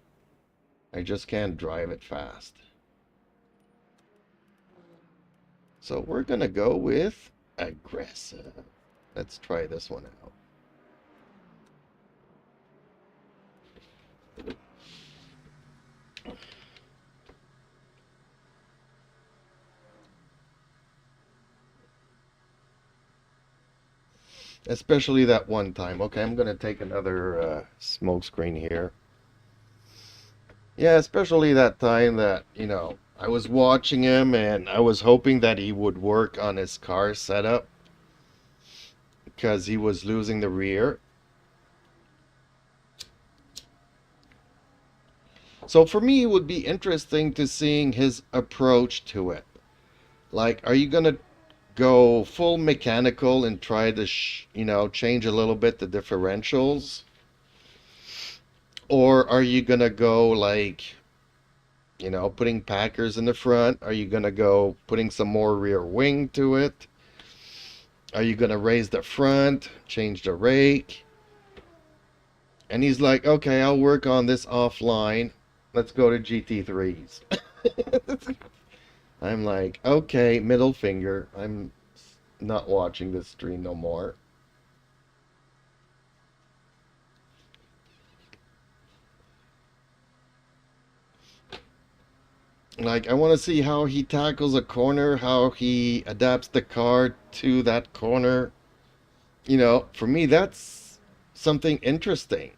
I just can't drive it fast. So we're gonna go with aggressive. Let's try this one out. Especially that one time. Okay, I'm gonna take another smoke screen here. Yeah, especially that time that, you know, I was watching him and I was hoping that he would work on his car setup because he was losing the rear. So for me, it would be interesting to seeing his approach to it. Like, are you gonna go full mechanical and try to, you know, change a little bit the differentials? Or are you gonna go like, you know, putting Packers in the front? Are you gonna go putting some more rear wing to it? Are you gonna raise the front, change the rake? And he's like, okay, I'll work on this offline. Let's go to GT3s. I'm like, okay, middle finger. I'm not watching this stream no more. Like, I want to see how he tackles a corner, how he adapts the car to that corner. You know, for me, that's something interesting.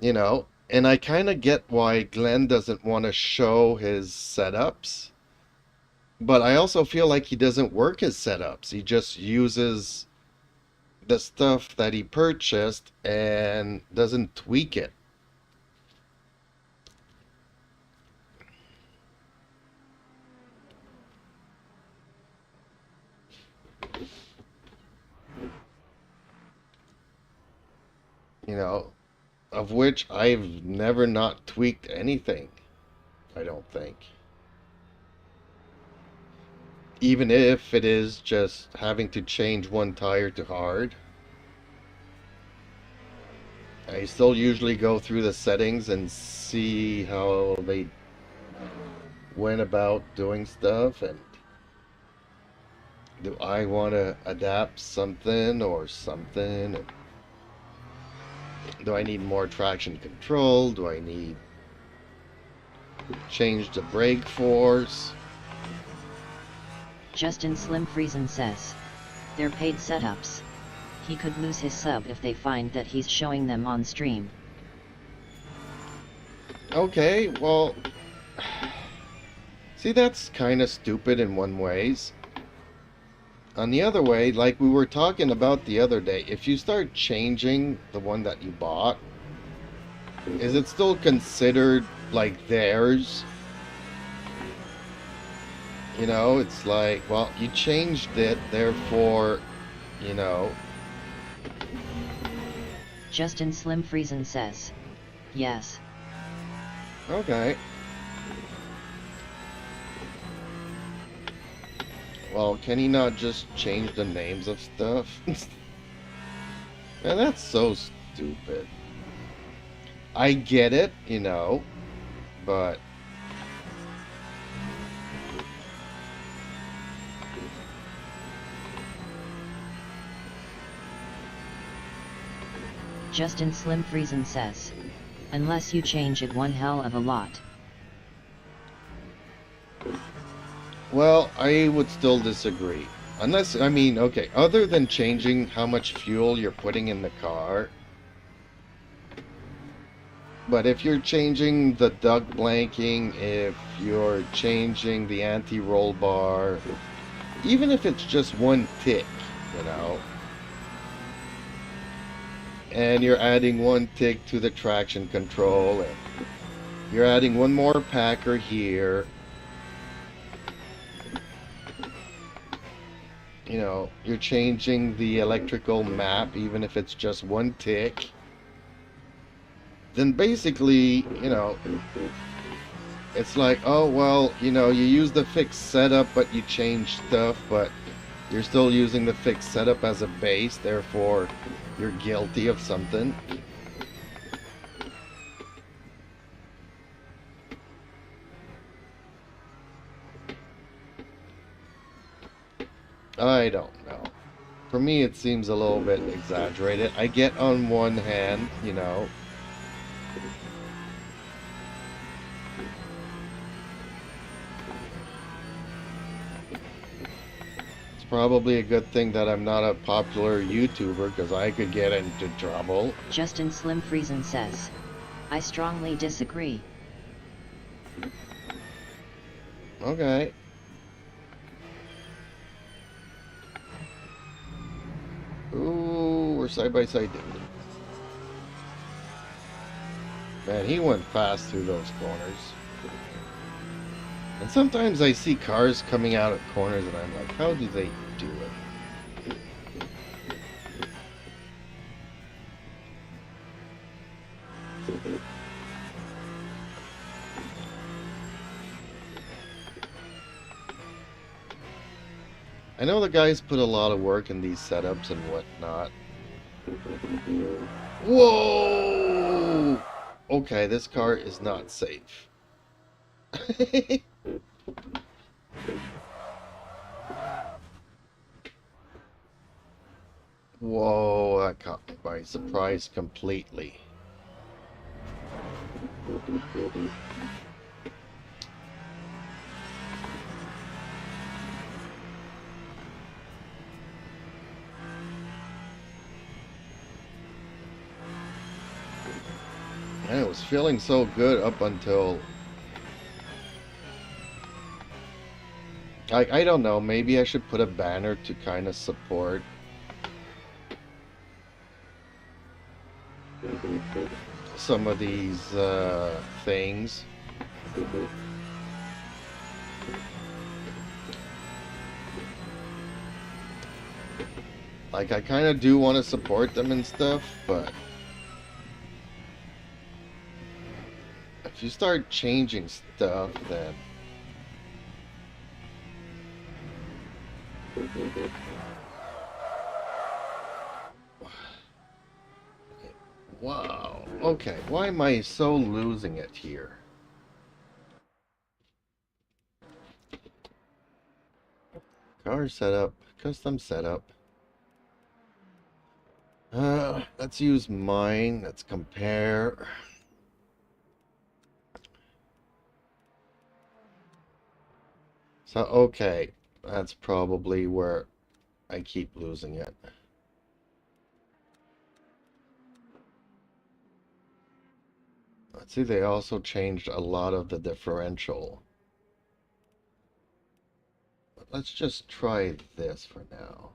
You know, and I kind of get why Glenn doesn't want to show his setups. But I also feel like he doesn't work his setups. He just uses the stuff that he purchased and doesn't tweak it. You know, of which I've never not tweaked anything, I don't think. Even if it is just having to change one tire to hard. I still usually go through the settings and see how they went about doing stuff, and do I want to adapt something or something? Do I need more traction control? Do I need change the brake force? Justin Slim Friesen says, they're paid setups. He could lose his sub if they find that he's showing them on stream. Okay, well, see, that's kind of stupid in one ways. On the other way, like we were talking about the other day, if you start changing the one that you bought, is it still considered like theirs? You know, it's like, well, you changed it, therefore, you know. Justin Slim Friesen says, yes. Okay. Well, can he not just change the names of stuff? Man, that's so stupid. I get it, you know, but... Justin Slim Friesen says, unless you change it one hell of a lot. Well, I would still disagree. Unless, I mean, okay, other than changing how much fuel you're putting in the car, But if you're changing the duct blanking, if you're changing the anti-roll bar, even if it's just one tick, you know, and you're adding one tick to the traction control, and you're adding one more packer here, you know, you're changing the electrical map, even if it's just one tick, then basically, you know, it's like, oh, well, you know, you use the fixed setup, but you change stuff, but you're still using the fixed setup as a base, therefore you're guilty of something. I don't know. For me, it seems a little bit exaggerated. I get on one hand, you know, it's probably a good thing that I'm not a popular YouTuber, because I could get into trouble. Justin Slim Friesen says, I strongly disagree. Okay. Ooh, we're side by side. Man, he went fast through those corners. And sometimes I see cars coming out of corners and I'm like, how do they do it? I know the guys put a lot of work in these setups and whatnot. Whoa! Okay, this car is not safe. Whoa, that caught me by surprise completely. Man, it was feeling so good up until... I don't know, maybe I should put a banner to kind of support some of these things. Like, I kind of do want to support them and stuff, but if you start changing stuff, then wow. Okay, why am I so losing it here? Car setup, custom setup. Let's use mine. Let's compare. So, okay, that's probably where I keep losing it. Let's see, they also changed a lot of the differential. Let's just try this for now.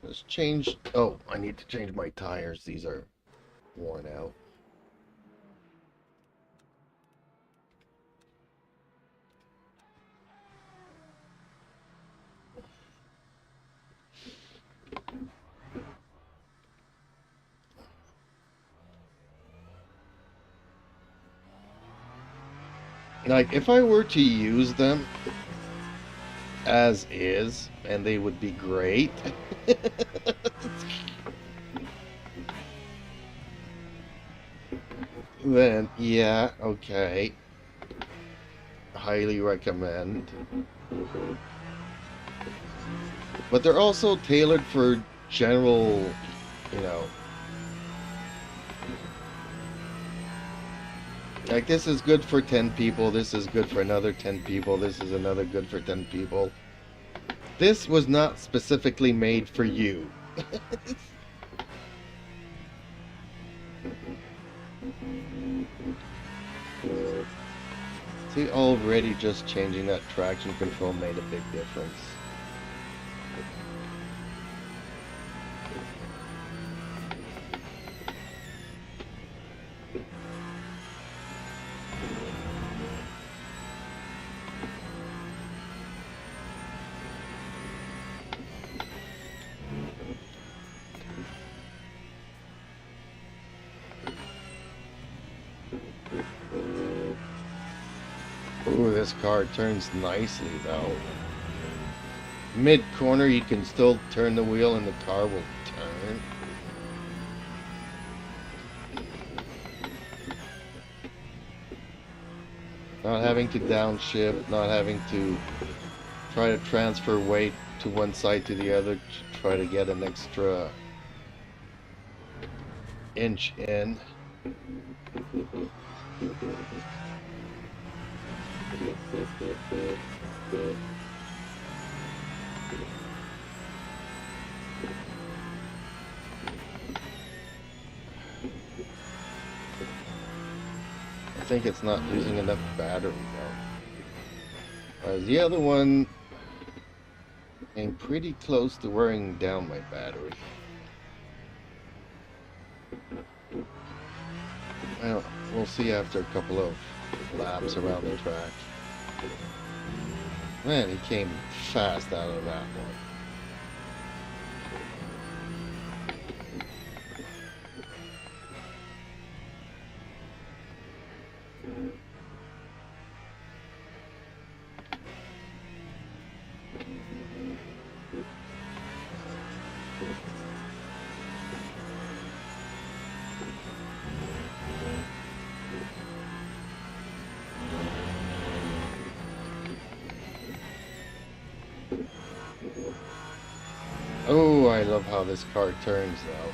Let's change... Oh, I need to change my tires. These are worn out. Like, if I were to use them as is, and they would be great. Then, yeah, okay. Highly recommend. But they're also tailored for general, you know. Like, this is good for 10 people, this is good for another 10 people, this is another good for 10 people. This was not specifically made for you. See, already just changing that traction control made a big difference. Ooh, this car turns nicely though. Mid-corner, you can still turn the wheel and the car will turn. Not having to downshift, not having to try to transfer weight to one side to the other to try to get an extra inch in. I think it's not using enough battery though. Whereas the other one came pretty close to wearing down my battery. Well, we'll see after a couple of laps around the track. Man, he came fast out of that one. Oh, I love how this car turns though.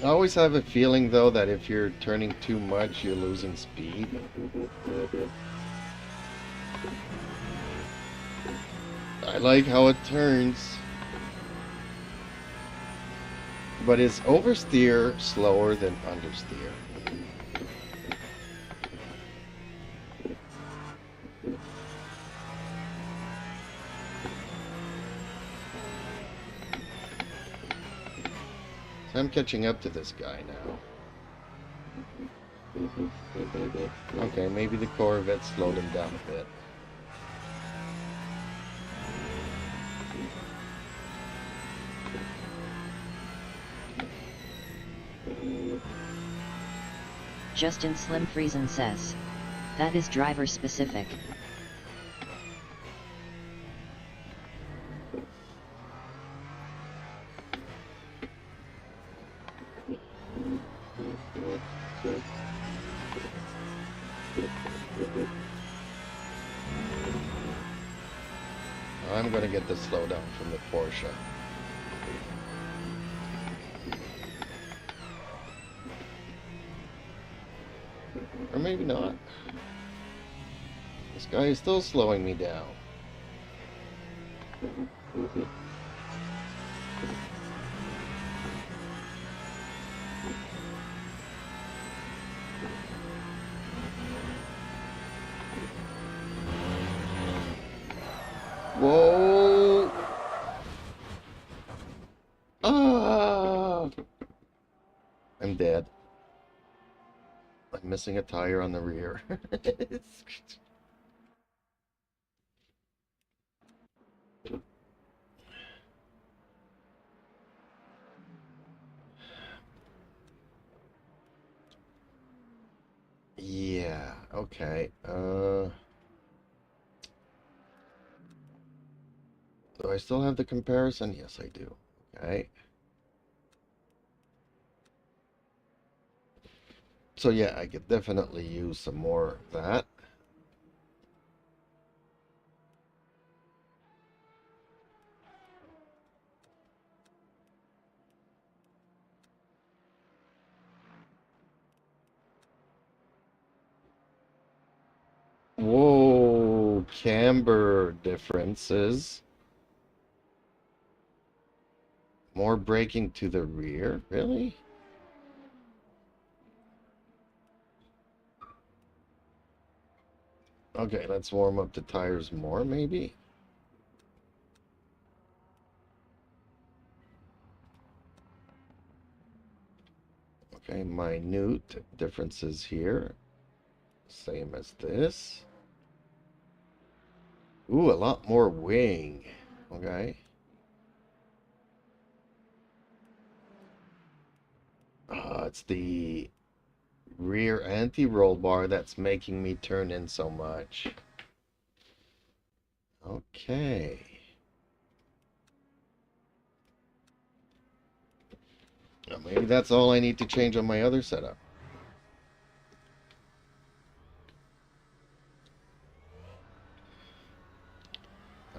I always have a feeling though that if you're turning too much, you're losing speed. I like how it turns. But is oversteer slower than understeer? So I'm catching up to this guy now. Okay, maybe the Corvette slowed him down a bit. Justin Slim Friesen says, that is driver specific. I'm gonna get the slowdown from the Porsche. Or maybe not. This guy is still slowing me down. Whoa! Ah! I'm dead. I'm missing a tire on the rear. Yeah, okay. Do I still have the comparison? Yes, I do. Okay. So yeah, I could definitely use some more of that. Whoa, camber differences. More braking to the rear? Really? Okay, let's warm up the tires more, maybe. Okay, minute differences here. Same as this. Ooh, a lot more wing. Okay. It's the rear anti-roll bar that's making me turn in so much. Okay. Well, maybe that's all I need to change on my other setup.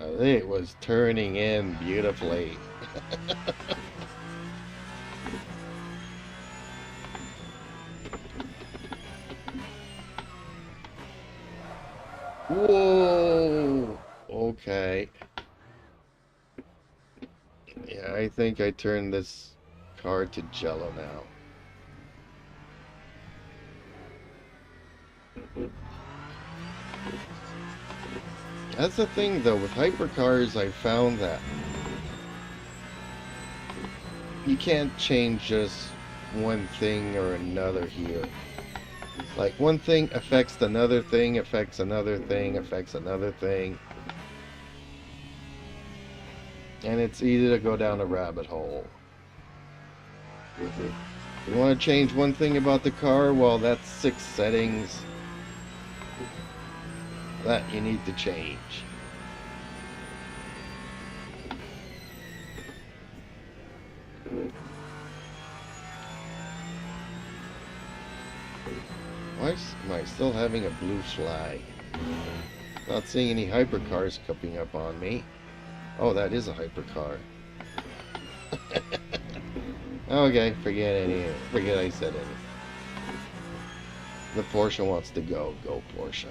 It was turning in beautifully. Whoa! Okay. Yeah, I think I turned this car to jello now. That's the thing though, with hypercars I found that you can't change just one thing or another here. Like one thing affects another thing, affects another thing, affects another thing. And it's easy to go down a rabbit hole. You want to change one thing about the car? Well, that's 6 settings that you need to change. Why am I still having a blue flag? Not seeing any hypercars coming up on me. Oh, that is a hypercar. Okay, forget I said it. The Porsche wants to go. Go Porsche.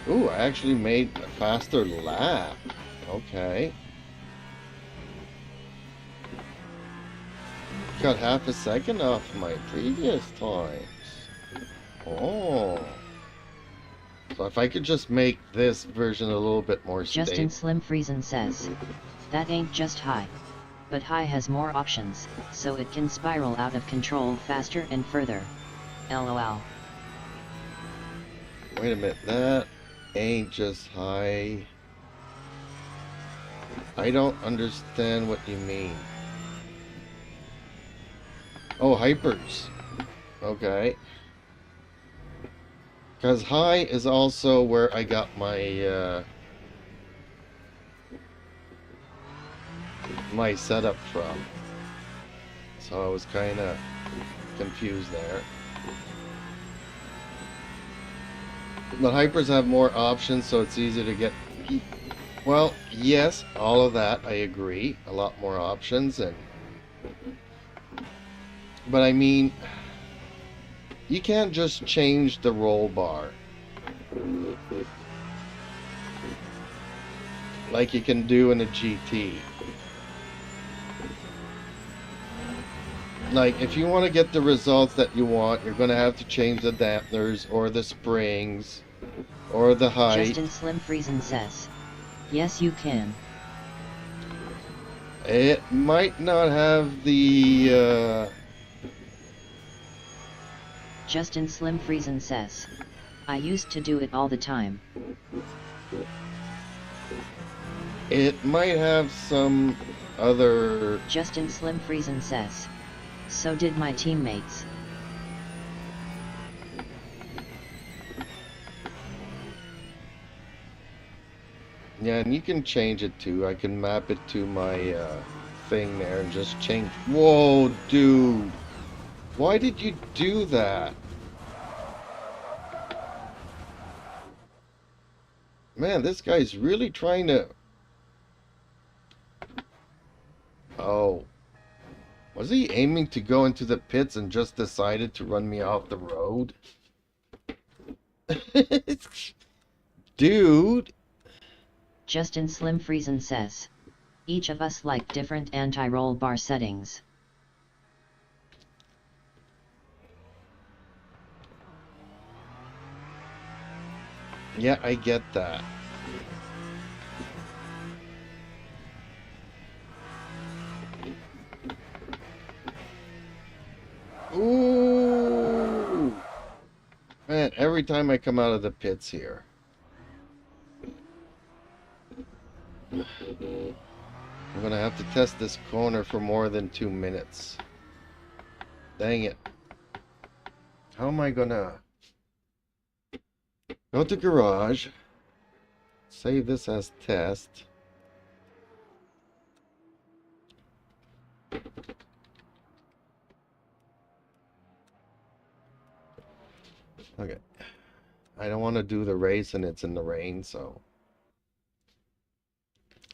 Ooh, I actually made a faster lap. Okay. Got half a second off my previous times. Oh. So if I could just make this version a little bit more stable. Justin Slim Friesen says, that ain't just high. But high has more options, so it can spiral out of control faster and further. LOL. Wait a minute, that ain't just high. I don't understand what you mean. Oh, hypers. Okay. Because high is also where I got my my setup from. So I was kind of confused there. But hypers have more options, so it's easier to get. Well, yes, all of that I agree. A lot more options, and but I mean, you can't just change the roll bar like you can do in a GT. Like, if you want to get the results that you want, you're going to have to change the dampeners or the springs or the height. Justin Slim Friesen says, yes you can. It might not have the Justin Slim Friesen says, I used to do it all the time. it might have some other. Justin Slim Friesen says, so did my teammates. Yeah, and you can change it too. I can map it to my thing there and just change. Whoa, dude. Why did you do that? Man, this guy's really trying to... Oh. Was he aiming to go into the pits and just decided to run me off the road? Dude! Justin Slim Friesen says. Each of us like different anti-roll bar settings. Yeah, I get that. Ooh! Man, every time I come out of the pits here. I'm gonna have to test this corner for more than 2 minutes. Dang it. How am I gonna go to garage, save this as test. Okay. I don't want to do the race and it's in the rain, so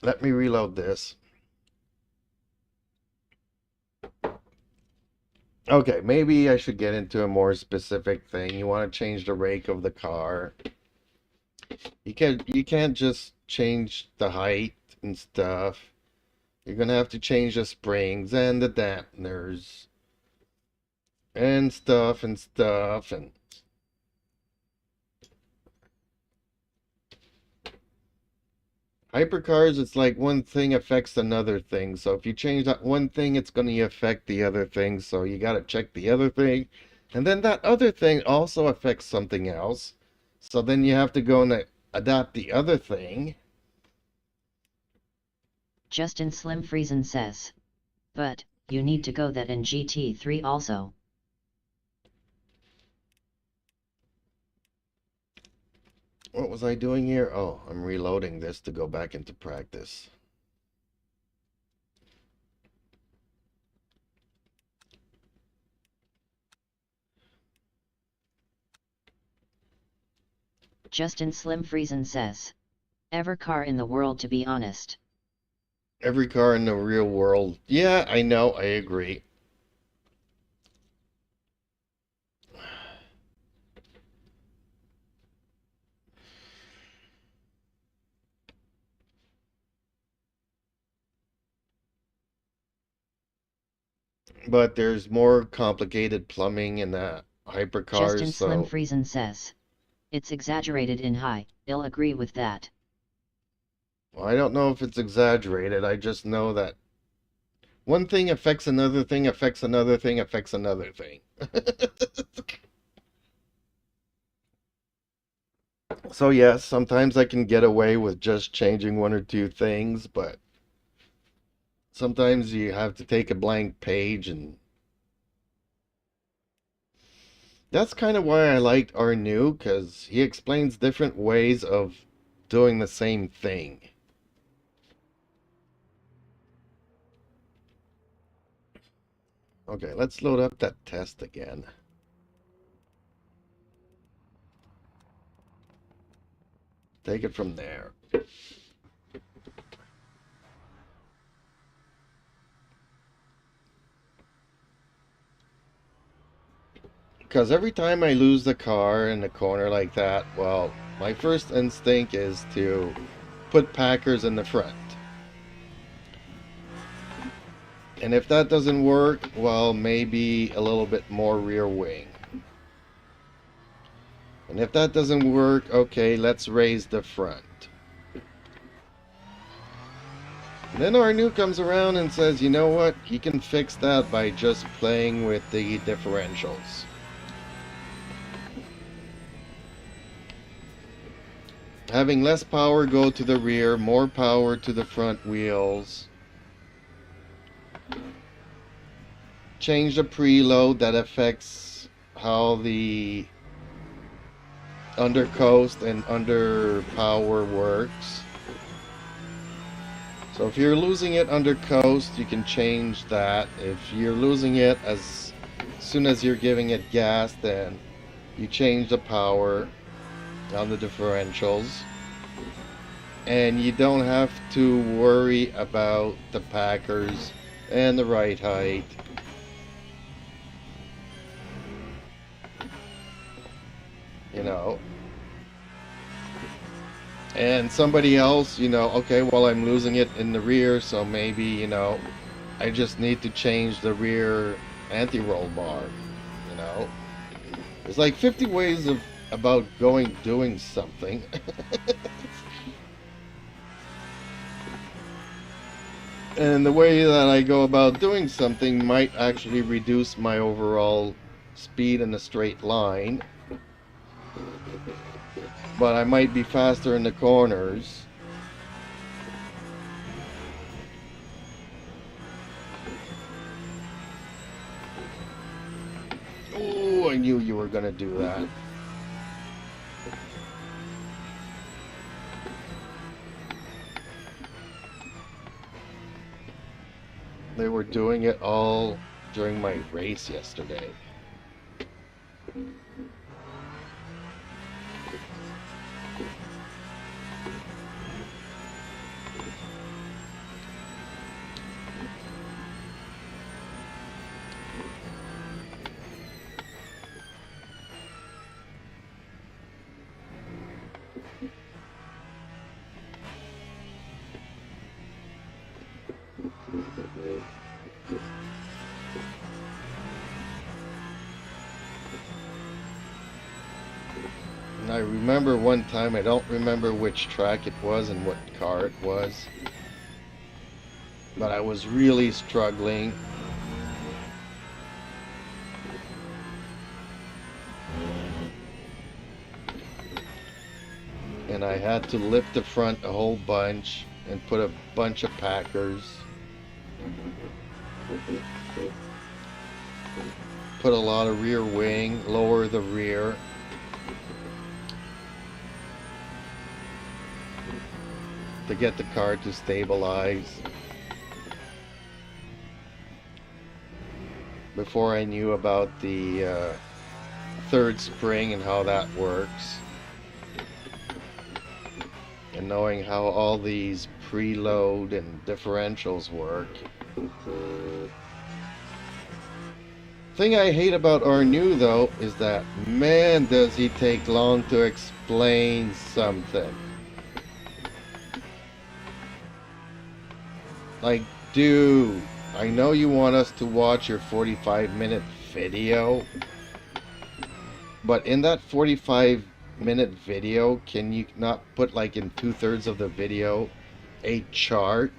let me reload this. Okay, maybe I should get into a more specific thing. You want to change the rake of the car. You can't just change the height and stuff. You're gonna have to change the springs and the dampeners and stuff and hypercars, it's like one thing affects another thing. So if you change that one thing, it's going to affect the other thing. So you got to check the other thing. And then that other thing also affects something else. So then you have to go and adapt the other thing. Justin Slim Friesen says. But, you need to go that in GT3 also. What was I doing here? Oh, I'm reloading this to go back into practice. Justin Slim Friesen says. Every car in the world, to be honest. Every car in the real world. Yeah, I know. I agree. But there's more complicated plumbing in the hypercars, Justin Slim so Friesen says. It's exaggerated in high, I'll agree with that. well, I don't know if it's exaggerated. I just know that one thing affects another thing, affects another thing, affects another thing. So yes, sometimes I can get away with just changing one or two things, but sometimes you have to take a blank page, and that's kind of why I liked our new, because he explains different ways of doing the same thing. Okay, let's load up that test again. Take it from there. Because every time I lose the car in a corner like that, well, my first instinct is to put Packers in the front. And if that doesn't work, well, maybe a little bit more rear wing. And if that doesn't work, okay, let's raise the front. And then our new comes around and says, you know what, you can fix that by just playing with the differentials. Having less power go to the rear, more power to the front wheels. Change the preload that affects how the undercoast and under power works. So if you're losing it under coast, you can change that. If you're losing it as soon as you're giving it gas, then you change the power on the differentials. And you don't have to worry about the Packers and the right height. You know. And somebody else, okay, well, I'm losing it in the rear, so maybe, I just need to change the rear anti-roll bar, you know. There's like 50 ways of about doing something. And the way that I go about doing something might actually reduce my overall speed in a straight line, but I might be faster in the corners. Oh, I knew you were gonna do that. They were doing it all during my race yesterday. And I remember one time, I don't remember which track it was and what car it was, but I was really struggling. And I had to lift the front a whole bunch and put a bunch of packers. Put a lot of rear wing, lower the rear. To get the car to stabilize. Before I knew about the third spring and how that works. And knowing how all these preload and differentials work. Thing I hate about our new though is that, man, does he take long to explain something. Like, dude, I know you want us to watch your 45-minute video, but in that 45-minute video, can you not put, like, in 2/3 of the video a chart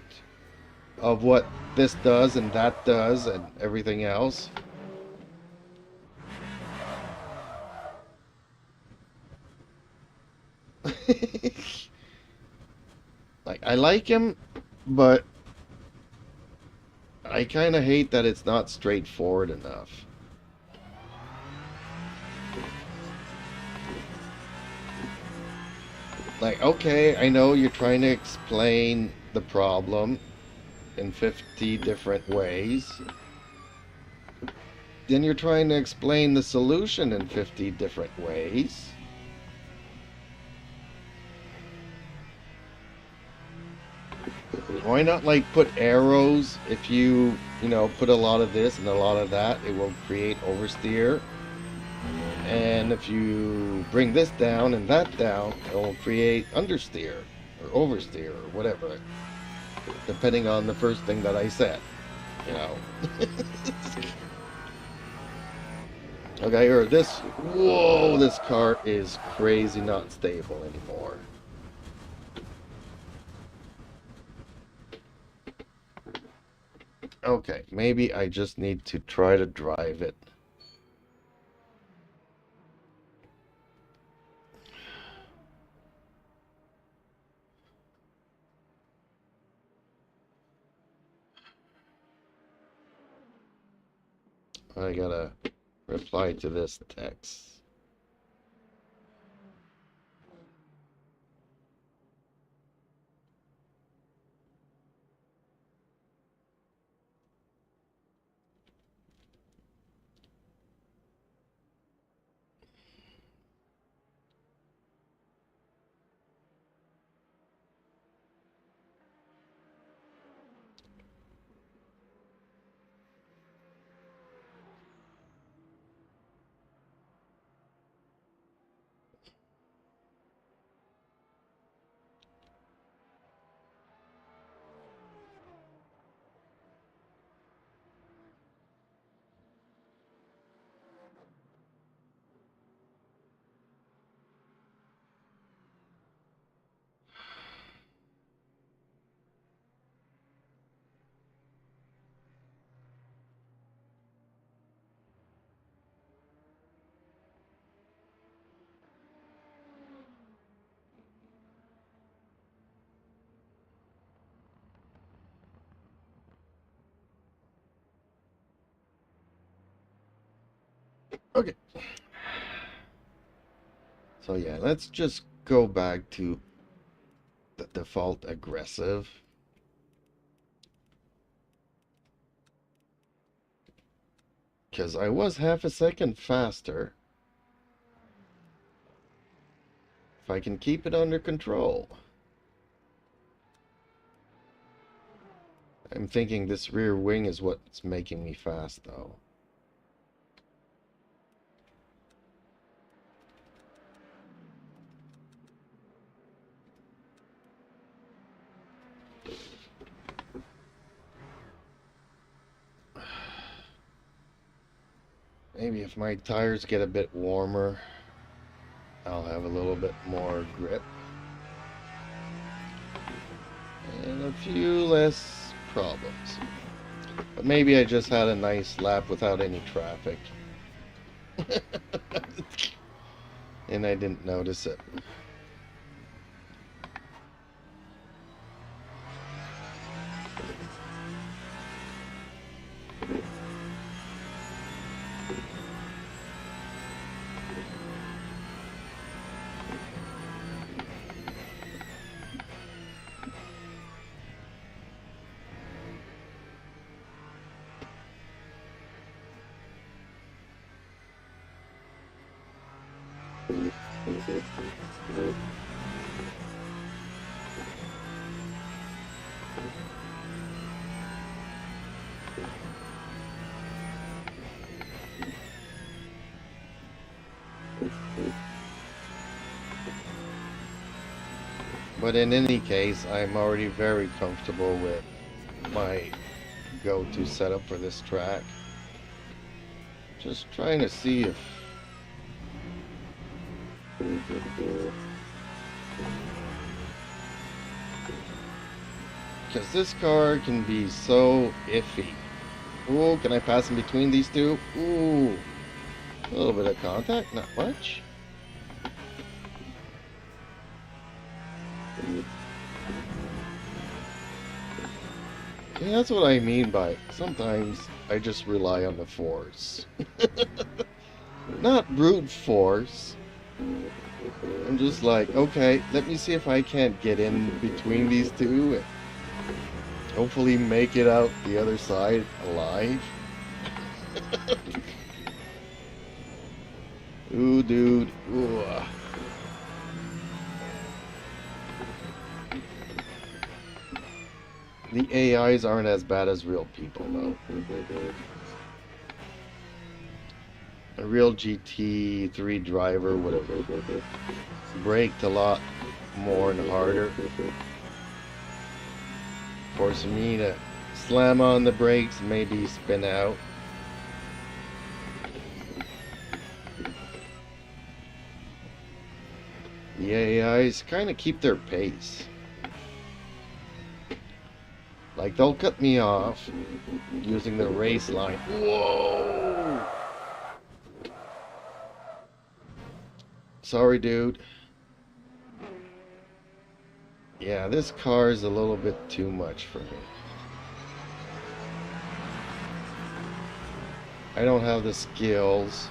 of what this does and that does and everything else? Like, I like him, but I kind of hate that it's not straightforward enough. Like, okay, I know you're trying to explain the problem in 50 different ways. Then you're trying to explain the solution in 50 different ways. Why not, like, put arrows? If you put a lot of this and a lot of that, it will create oversteer. And if you bring this down and that down, it will create understeer or oversteer or whatever, depending on the first thing that I said, you know. Okay, or this, whoa, this car is crazy not stable anymore. Okay, maybe I just need to try to drive it. I gotta reply to this text. Okay. So yeah, let's just go back to the default aggressive. Because I was half a second faster. If I can keep it under control. I'm thinking this rear wing is what's making me fast, though. Maybe if my tires get a bit warmer, I'll have a little bit more grip. And a few less problems. But maybe I just had a nice lap without any traffic. And I didn't notice it. But in any case, I'm already very comfortable with my go-to setup for this track. Just trying to see if because this car can be so iffy. Ooh, can I pass in between these two? Ooh, a little bit of contact, not much. Yeah, that's what I mean by sometimes I just rely on the force. Not brute force. I'm just like, okay, let me see if I can't get in between these two and hopefully make it out the other side alive. Ooh, dude. Ooh. The AIs aren't as bad as real people, though. A real GT3 driver would have braked a lot more and harder. Forcing me to slam on the brakes and maybe spin out. The AIs kind of keep their pace. Like, they'll cut me off using the race line. Whoa! Sorry, dude. Yeah, this car is a little bit too much for me. I don't have the skills.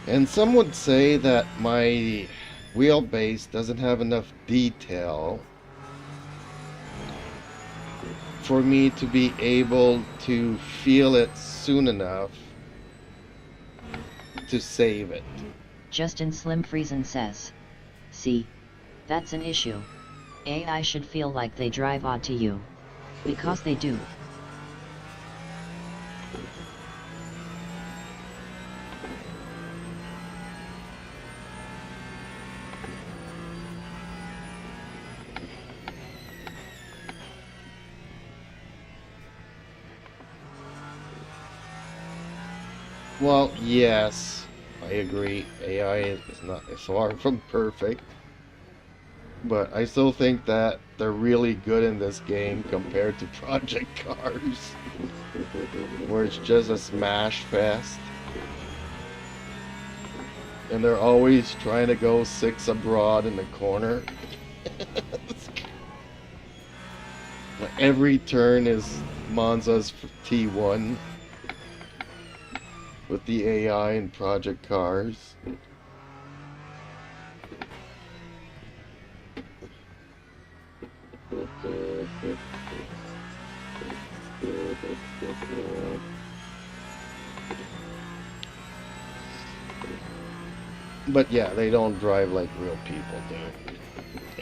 And some would say that my wheelbase doesn't have enough detail for me to be able to feel it soon enough to save it. Justin Slim Friesen says, see, that's an issue. AI should feel like they drive onto you. Because they do. Well, yes, I agree. AI is far from perfect, but I still think that they're really good in this game compared to project cars, where it's just a smash fest, and they're always trying to go 6 abroad in the corner. Every turn is Monza's T1. with the AI and Project Cars. But yeah, they don't drive like real people do.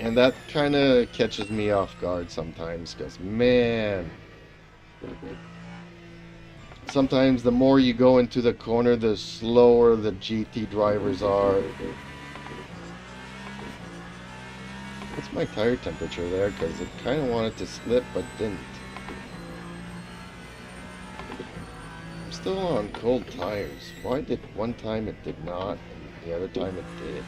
And that kind of catches me off guard sometimes, because, man, sometimes the more you go into the corner, the slower the GT drivers are. What's my tire temperature there? Because it kind of wanted to slip, but didn't. I'm still on cold tires. Why did one time it did not, and the other time it did?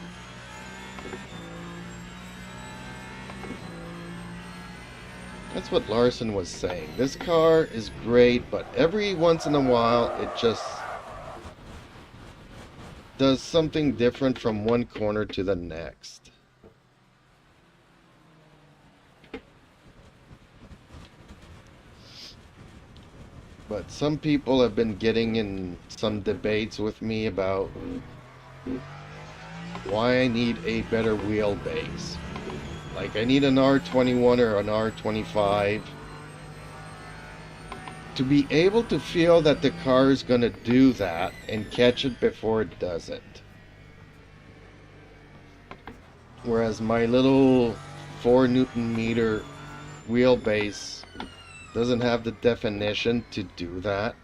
That's what Larson was saying. This car is great, but every once in a while it just does something different from one corner to the next. But some people have been getting in some debates with me about why I need a better wheelbase. Like, I need an R21 or an R25 to be able to feel that the car is going to do that and catch it before it does it. Whereas my little 4 Newton meter wheelbase doesn't have the definition to do that.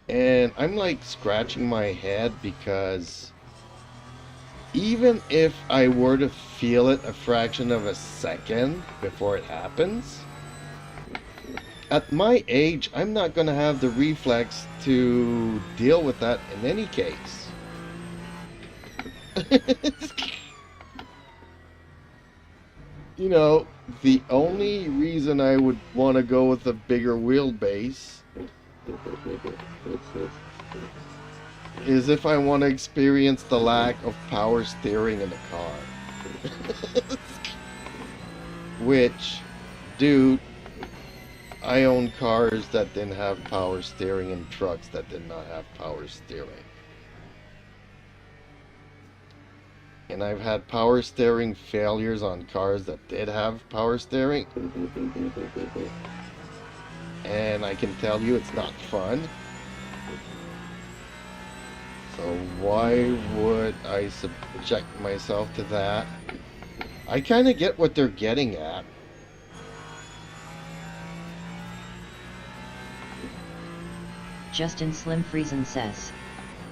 And I'm like scratching my head, because even if I were to feel it a fraction of a second before it happens, at my age, I'm not going to have the reflex to deal with that in any case. You know, the only reason I would want to go with a bigger wheelbase is if I want to experience the lack of power steering in the car. Which, dude, I own cars that didn't have power steering and trucks that did not have power steering. And I've had power steering failures on cars that did have power steering. And I can tell you it's not fun. So why would I subject myself to that? I kind of get what they're getting at. Justin Slim Friesen says,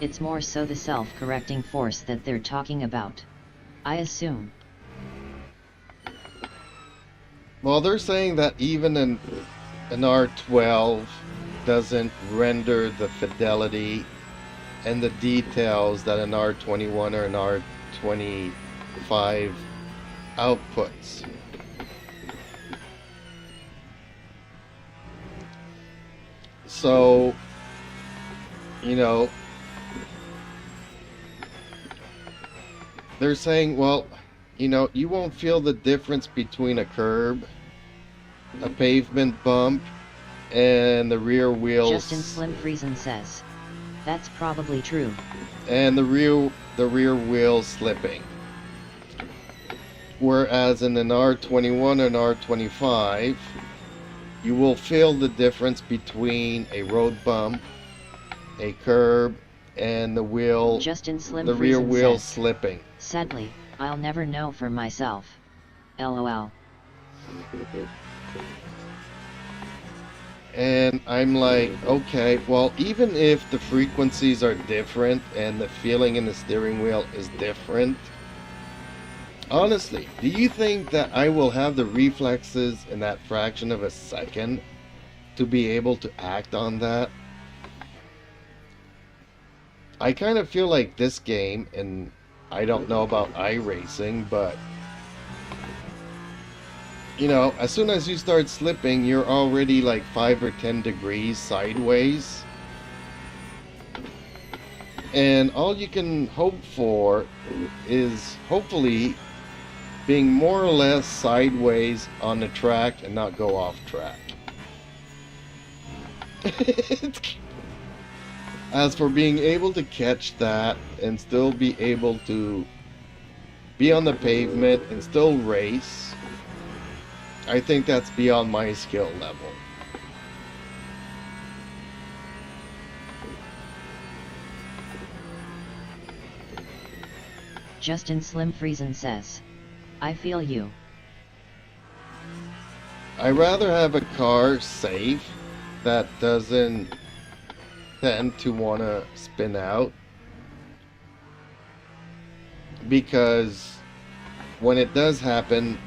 it's more so the self-correcting force that they're talking about, I assume. Well, they're saying that even an R12 doesn't render the fidelity and the details that an R21 or an R25 outputs. So, you know, they're saying, well, you know, you won't feel the difference between a curb, a pavement bump, and the rear wheels. Justin Slim Friesen says, that's probably true. And the rear wheel slipping. Whereas in an R21 and R25, you will feel the difference between a road bump, a curb, and the wheel, Justin Slim the rear Friesen wheel says, slipping. sadly, I'll never know for myself. LOL. And I'm like, okay, well, even if the frequencies are different and the feeling in the steering wheel is different, honestly, do you think that I will have the reflexes in that fraction of a second to be able to act on that? I kind of feel like this game, and I don't know about iRacing, but you know, as soon as you start slipping, you're already like 5 or 10 degrees sideways. And all you can hope for is hopefully being more or less sideways on the track and not go off track. As for being able to catch that and still be able to be on the pavement and still race, I think that's beyond my skill level. Justin Slim Friesen says, I feel you. I rather have a car safe that doesn't tend to want to spin out, because when it does happen,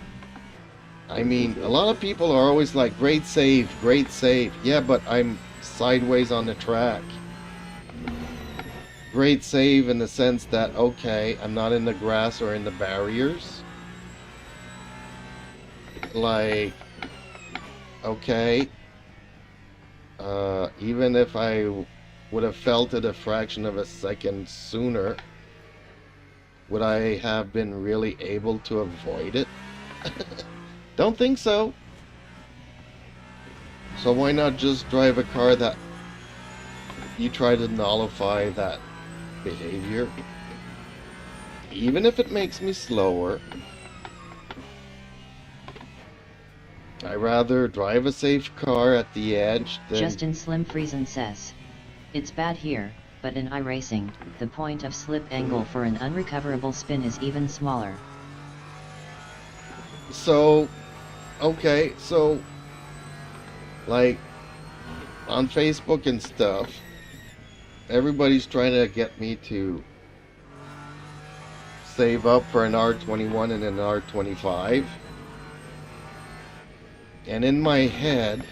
I mean, a lot of people are always like, great save, great save. Yeah, but I'm sideways on the track. Great save in the sense that, okay, I'm not in the grass or in the barriers. Like, okay, even if I would have felt it a fraction of a second sooner, would I have been really able to avoid it? Don't think so. So why not just drive a car that you try to nullify that behavior? Even if it makes me slower, I'd rather drive a safe car at the edge than... Justin Slim Friesen says, it's bad here, but in iRacing, the point of slip angle for an unrecoverable spin is even smaller. So, okay, so, like, on Facebook and stuff, everybody's trying to get me to save up for an R21 and an R25. And in my head,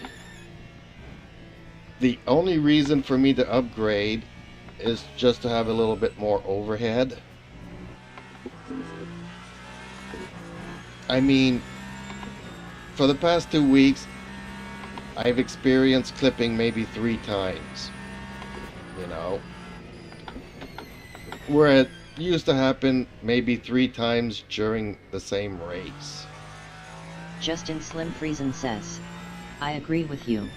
the only reason for me to upgrade is just to have a little bit more overhead. I mean, for the past 2 weeks, I've experienced clipping maybe 3 times. You know? Where it used to happen maybe 3 times during the same race. Justin Slim Friesen says, I agree with you.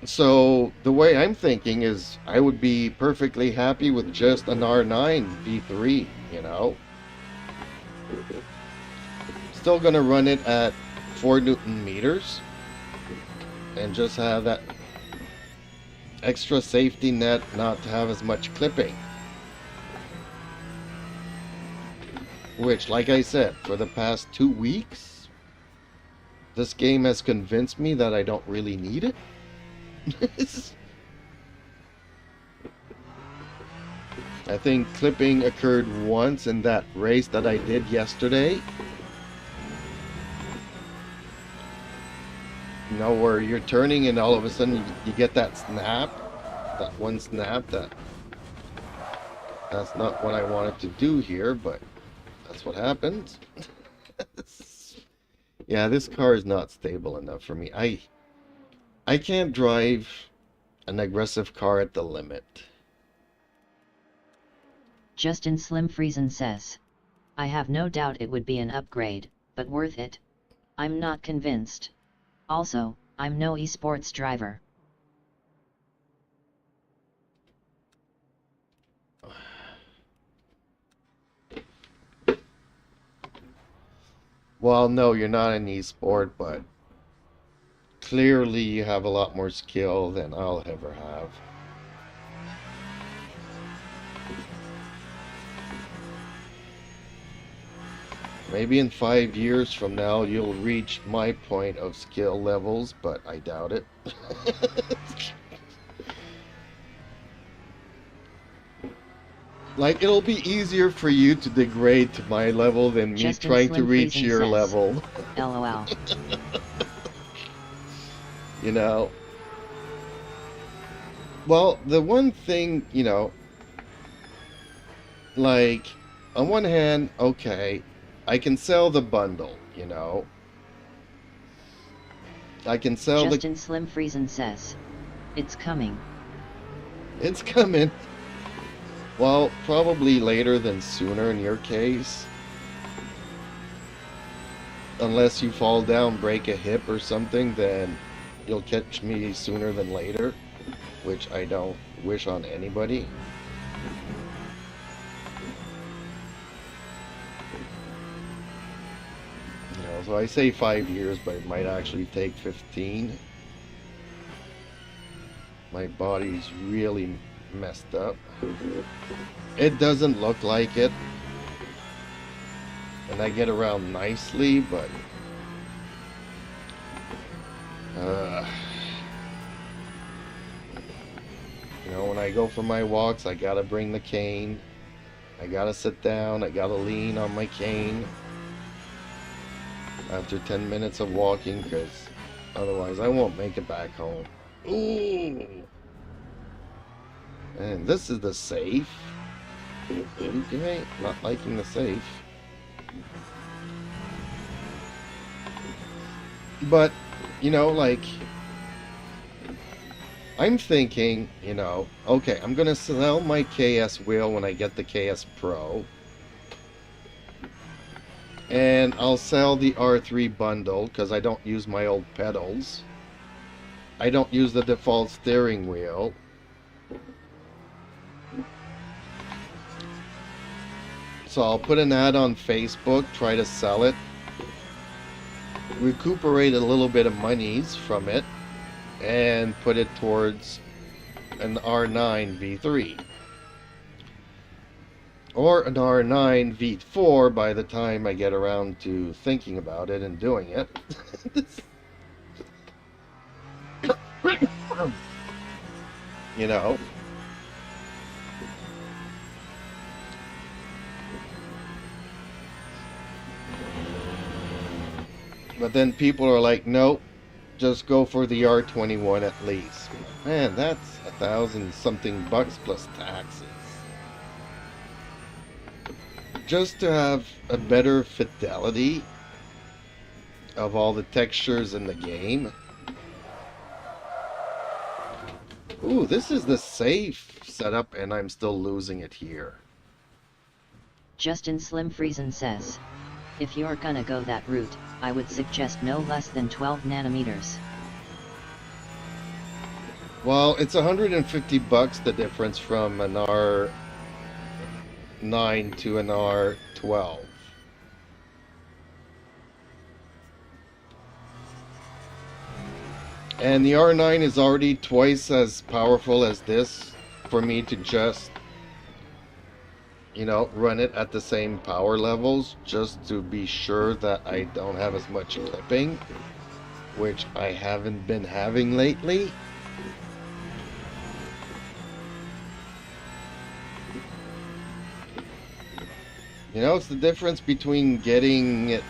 So the way I'm thinking is I would be perfectly happy with just an R9 V3, you know? Still gonna run it at 4 Newton meters and just have that extra safety net not to have as much clipping. Which, like I said, for the past 2 weeks, this game has convinced me that I don't really need it. I think clipping occurred once in that race that I did yesterday. You know, where you're turning and all of a sudden you get that snap, that one snap. That's not what I wanted to do here, but that's what happens. Yeah, this car is not stable enough for me. I can't drive an aggressive car at the limit. Justin Slim Friesen says, I have no doubt it would be an upgrade, but worth it. I'm not convinced. Also, I'm no esports driver. Well, no, you're not an esport, but clearly you have a lot more skill than I'll ever have. Maybe in 5 years from now you'll reach my point of skill levels, but I doubt it. Like, it'll be easier for you to degrade to my level than me Justin trying to Slim reach Friesen your says, level. LOL. You know? Well, the one thing, you know, like, on one hand, okay, I can sell the bundle, you know? I can sell Justin Slim Friesen says, it's coming. It's coming. Well, probably later than sooner in your case. Unless you fall down, break a hip or something, then you'll catch me sooner than later, which I don't wish on anybody. You know, so I say 5 years, but it might actually take 15. My body's really messed up. It doesn't look like it, and I get around nicely, but you know, when I go for my walks, I gotta bring the cane. I gotta sit down. I gotta lean on my cane after 10 minutes of walking, because otherwise I won't make it back home. Ooh! And this is the safe. Okay, not liking the safe. But, you know, like, I'm thinking, you know, okay, I'm gonna sell my KS wheel when I get the KS Pro. And I'll sell the R3 bundle because I don't use my old pedals. I don't use the default steering wheel. So I'll put an ad on Facebook, try to sell it, recuperate a little bit of monies from it, and put it towards an R9 V3. Or an R9 V4 by the time I get around to thinking about it and doing it. You know. But then people are like, nope, just go for the R21 at least. Man, that's $1,000-something bucks plus taxes. Just to have a better fidelity of all the textures in the game. Ooh, this is the safe setup, and I'm still losing it here. Justin Slim Friesen says, if you're gonna go that route, I would suggest no less than 12 nanometers. Well, it's 150 bucks the difference from an R9 to an R12. And the R9 is already twice as powerful as this for me to just, you know, run it at the same power levels just to be sure that I don't have as much clipping, which I haven't been having lately. You know, it's the difference between getting it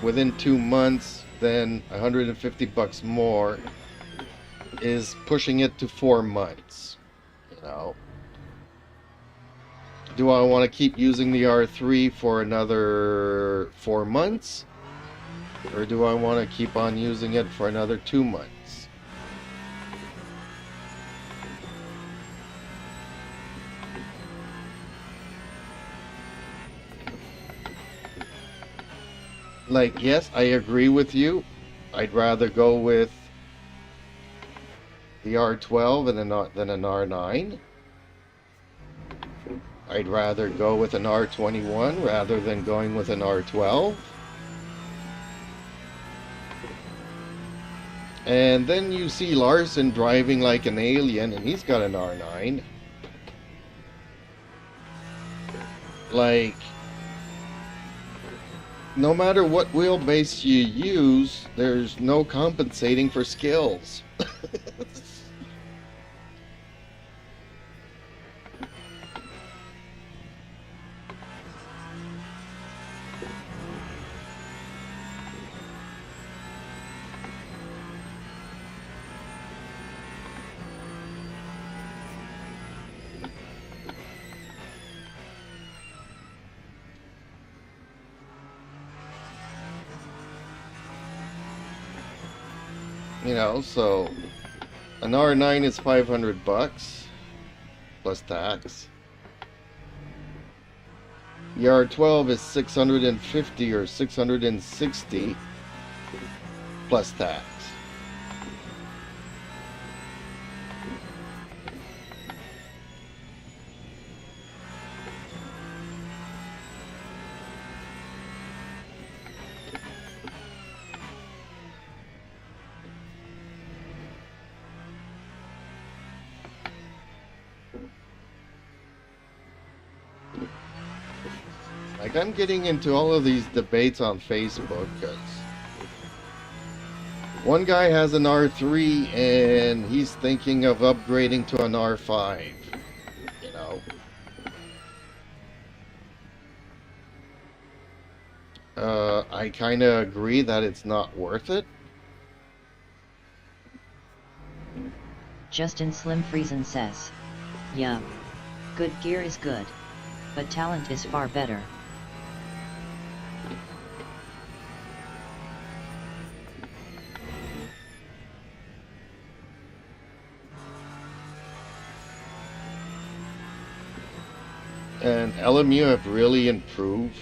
within 2 months than 150 bucks more is pushing it to 4 months, you know. Do I want to keep using the R3 for another 4 months? Or do I want to keep on using it for another 2 months? Like, yes, I agree with you. I'd rather go with the R12 than an R9. I'd rather go with an R21 rather than going with an R12. And then you see Larson driving like an alien, and he's got an R9. Like, no matter what wheelbase you use, there's no compensating for skills. You know, so an R9 is 500 bucks plus tax. The R12 is 650 or 660 plus tax. Like, I'm getting into all of these debates on Facebook because one guy has an R3 and he's thinking of upgrading to an R5, you know. I kind of agree that it's not worth it. Justin Slim Friesen says, "Yeah, good gear is good, but talent is far better." And LMU have really improved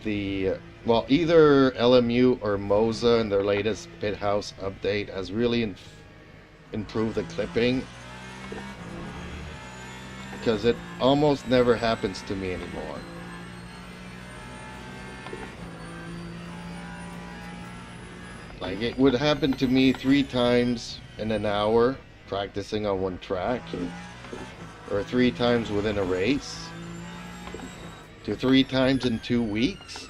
the, well, either LMU or Moza in their latest Pit House update has really improved the clipping, because it almost never happens to me anymore. Like, it would happen to me 3 times in an hour practicing on one track, or 3 times within a race, to 3 times in 2 weeks.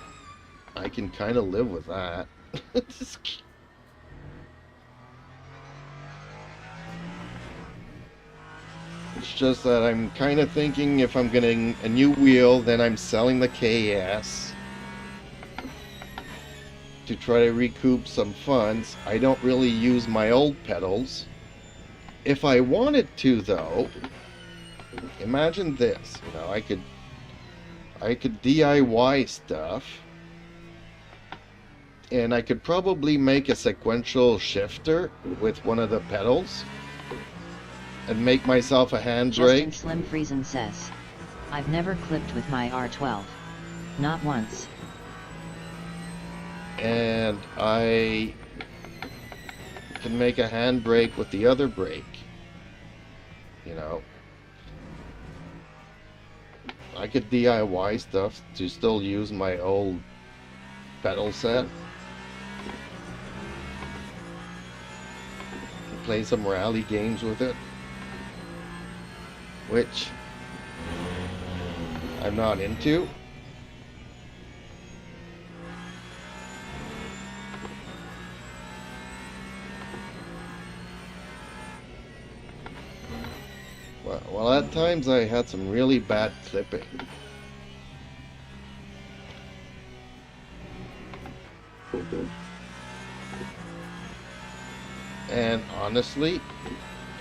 I can kind of live with that. It's just that I'm kind of thinking if I'm getting a new wheel, then I'm selling the KS to try to recoup some funds. I don't really use my old pedals. If I wanted to, though, imagine this, you know, I could DIY stuff, and I could probably make a sequential shifter with one of the pedals and make myself a handbrake. Justin Slim Friesen says, "I've never clipped with my R12. Not once. And I can make a handbrake with the other brake, you know. I could DIY stuff to still use my old pedal set. Play some rally games with it, which I'm not into. Well, at times I had some really bad clipping. And honestly,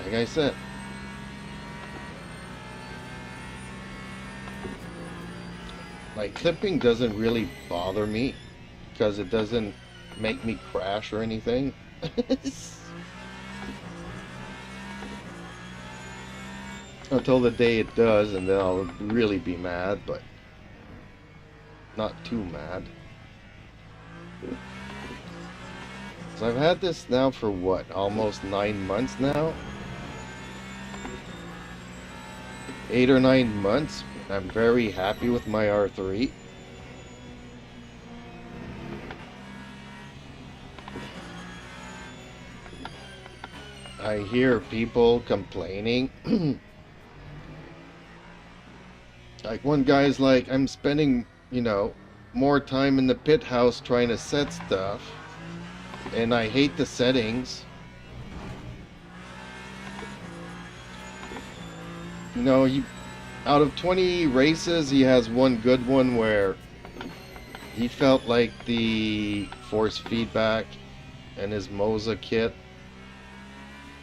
like I said, like, clipping doesn't really bother me because it doesn't make me crash or anything. Until the day it does, and then I'll really be mad, but not too mad. So I've had this now for what, almost 9 months now? 8 or 9 months. I'm very happy with my R3. I hear people complaining. Like, one guy's like, I'm spending, you know, more time in the pit house trying to set stuff, and I hate the settings. You know, out of 20 races, he has one good one where he felt like the force feedback and his Moza kit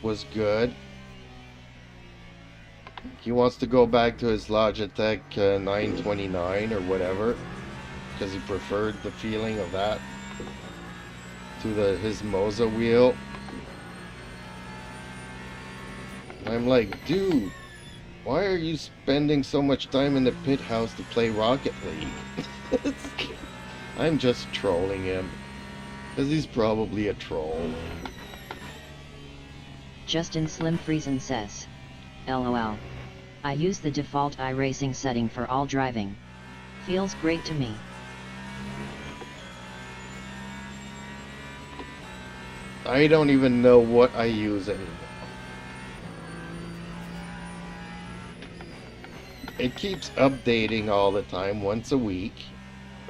was good. He wants to go back to his Logitech 929 or whatever, because he preferred the feeling of that to his Moza wheel. I'm like, dude, why are you spending so much time in the pit house to play Rocket League? I'm just trolling him, because he's probably a troll. Justin Slim Friesen says, "LOL. I use the default iRacing setting for all driving. Feels great to me." I don't even know what I use anymore. it keeps updating all the time, once a week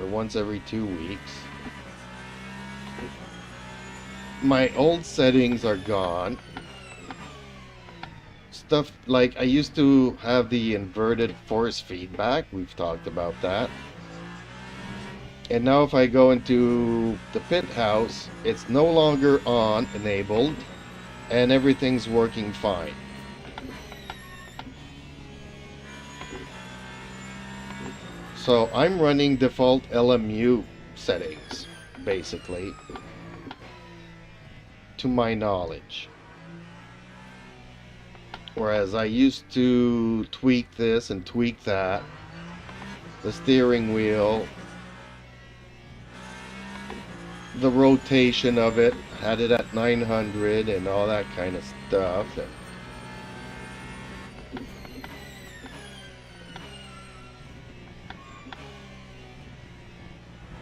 or once every 2 weeks. My old settings are gone. Stuff like I used to have the inverted force feedback. We've talked about that. And now if I go into the pit house, it's no longer on, enabled, and everything's working fine. So I'm running default LMU settings, basically, to my knowledge. Whereas I used to tweak this and tweak that. The steering wheel, the rotation of it, had it at 900 and all that kind of stuff.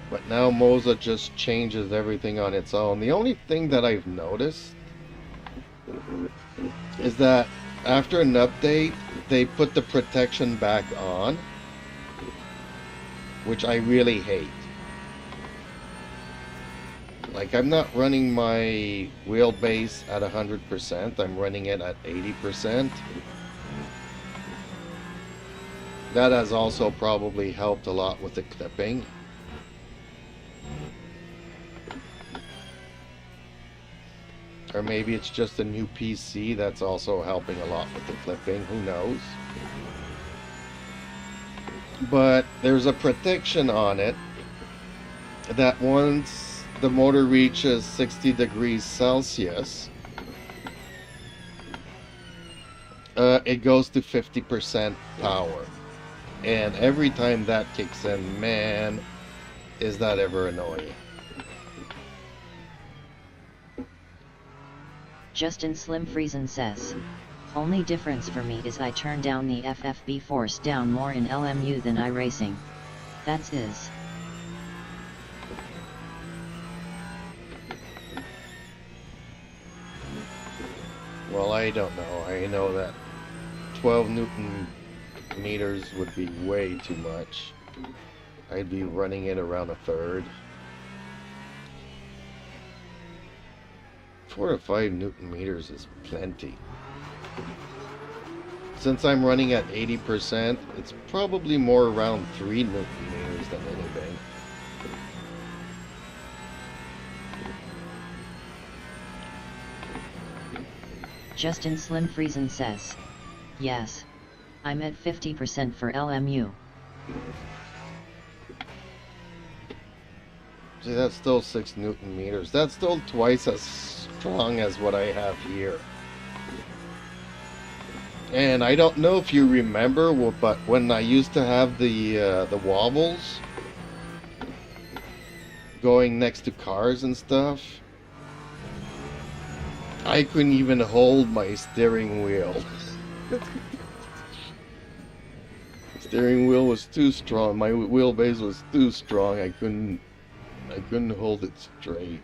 But now Moza just changes everything on its own. The only thing that I've noticed is that after an update, they put the protection back on, which I really hate. Like, I'm not running my wheelbase at 100%, I'm running it at 80%. That has also probably helped a lot with the clipping. Or maybe it's just a new PC that's also helping a lot with the clipping, who knows. But there's a protection on it that once the motor reaches 60 degrees Celsius, it goes to 50% power. And every time that kicks in, man, is that ever annoying. Justin Slim Friesen says, only difference for me is I turn down the FFB force down more in LMU than iRacing. That's is. Well, I don't know. I know that 12 Newton meters would be way too much. I'd be running it around a third. 4 to 5 Newton meters is plenty. Since I'm running at 80%, it's probably more around 3 Newton meters than anything. Justin Slim Friesen says, yes. I'm at 50% for LMU. See, that's still 6 Newton meters. That's still twice as strong as what I have here. And I don't know if you remember, but when I used to have the wobbles going next to cars and stuff, I couldn't even hold my steering wheel. Steering wheel was too strong. My wheelbase was too strong. I couldn't hold it straight.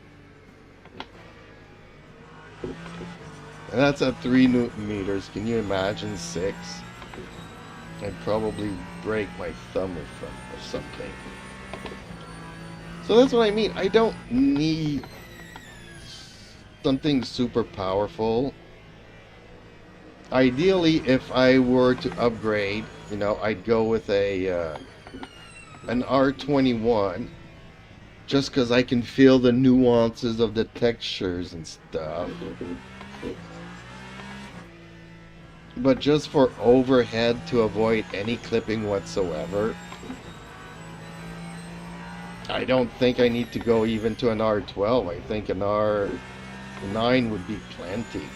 And that's at 3 Newton meters. Can you imagine 6? I'd probably break my thumb or something. So that's what I mean. I don't need something super powerful. Ideally, if I were to upgrade, you know, I'd go with an R21, just because I can feel the nuances of the textures and stuff. But just for overhead, to avoid any clipping whatsoever, I don't think I need to go even to an R12. I think an R9 would be plenty.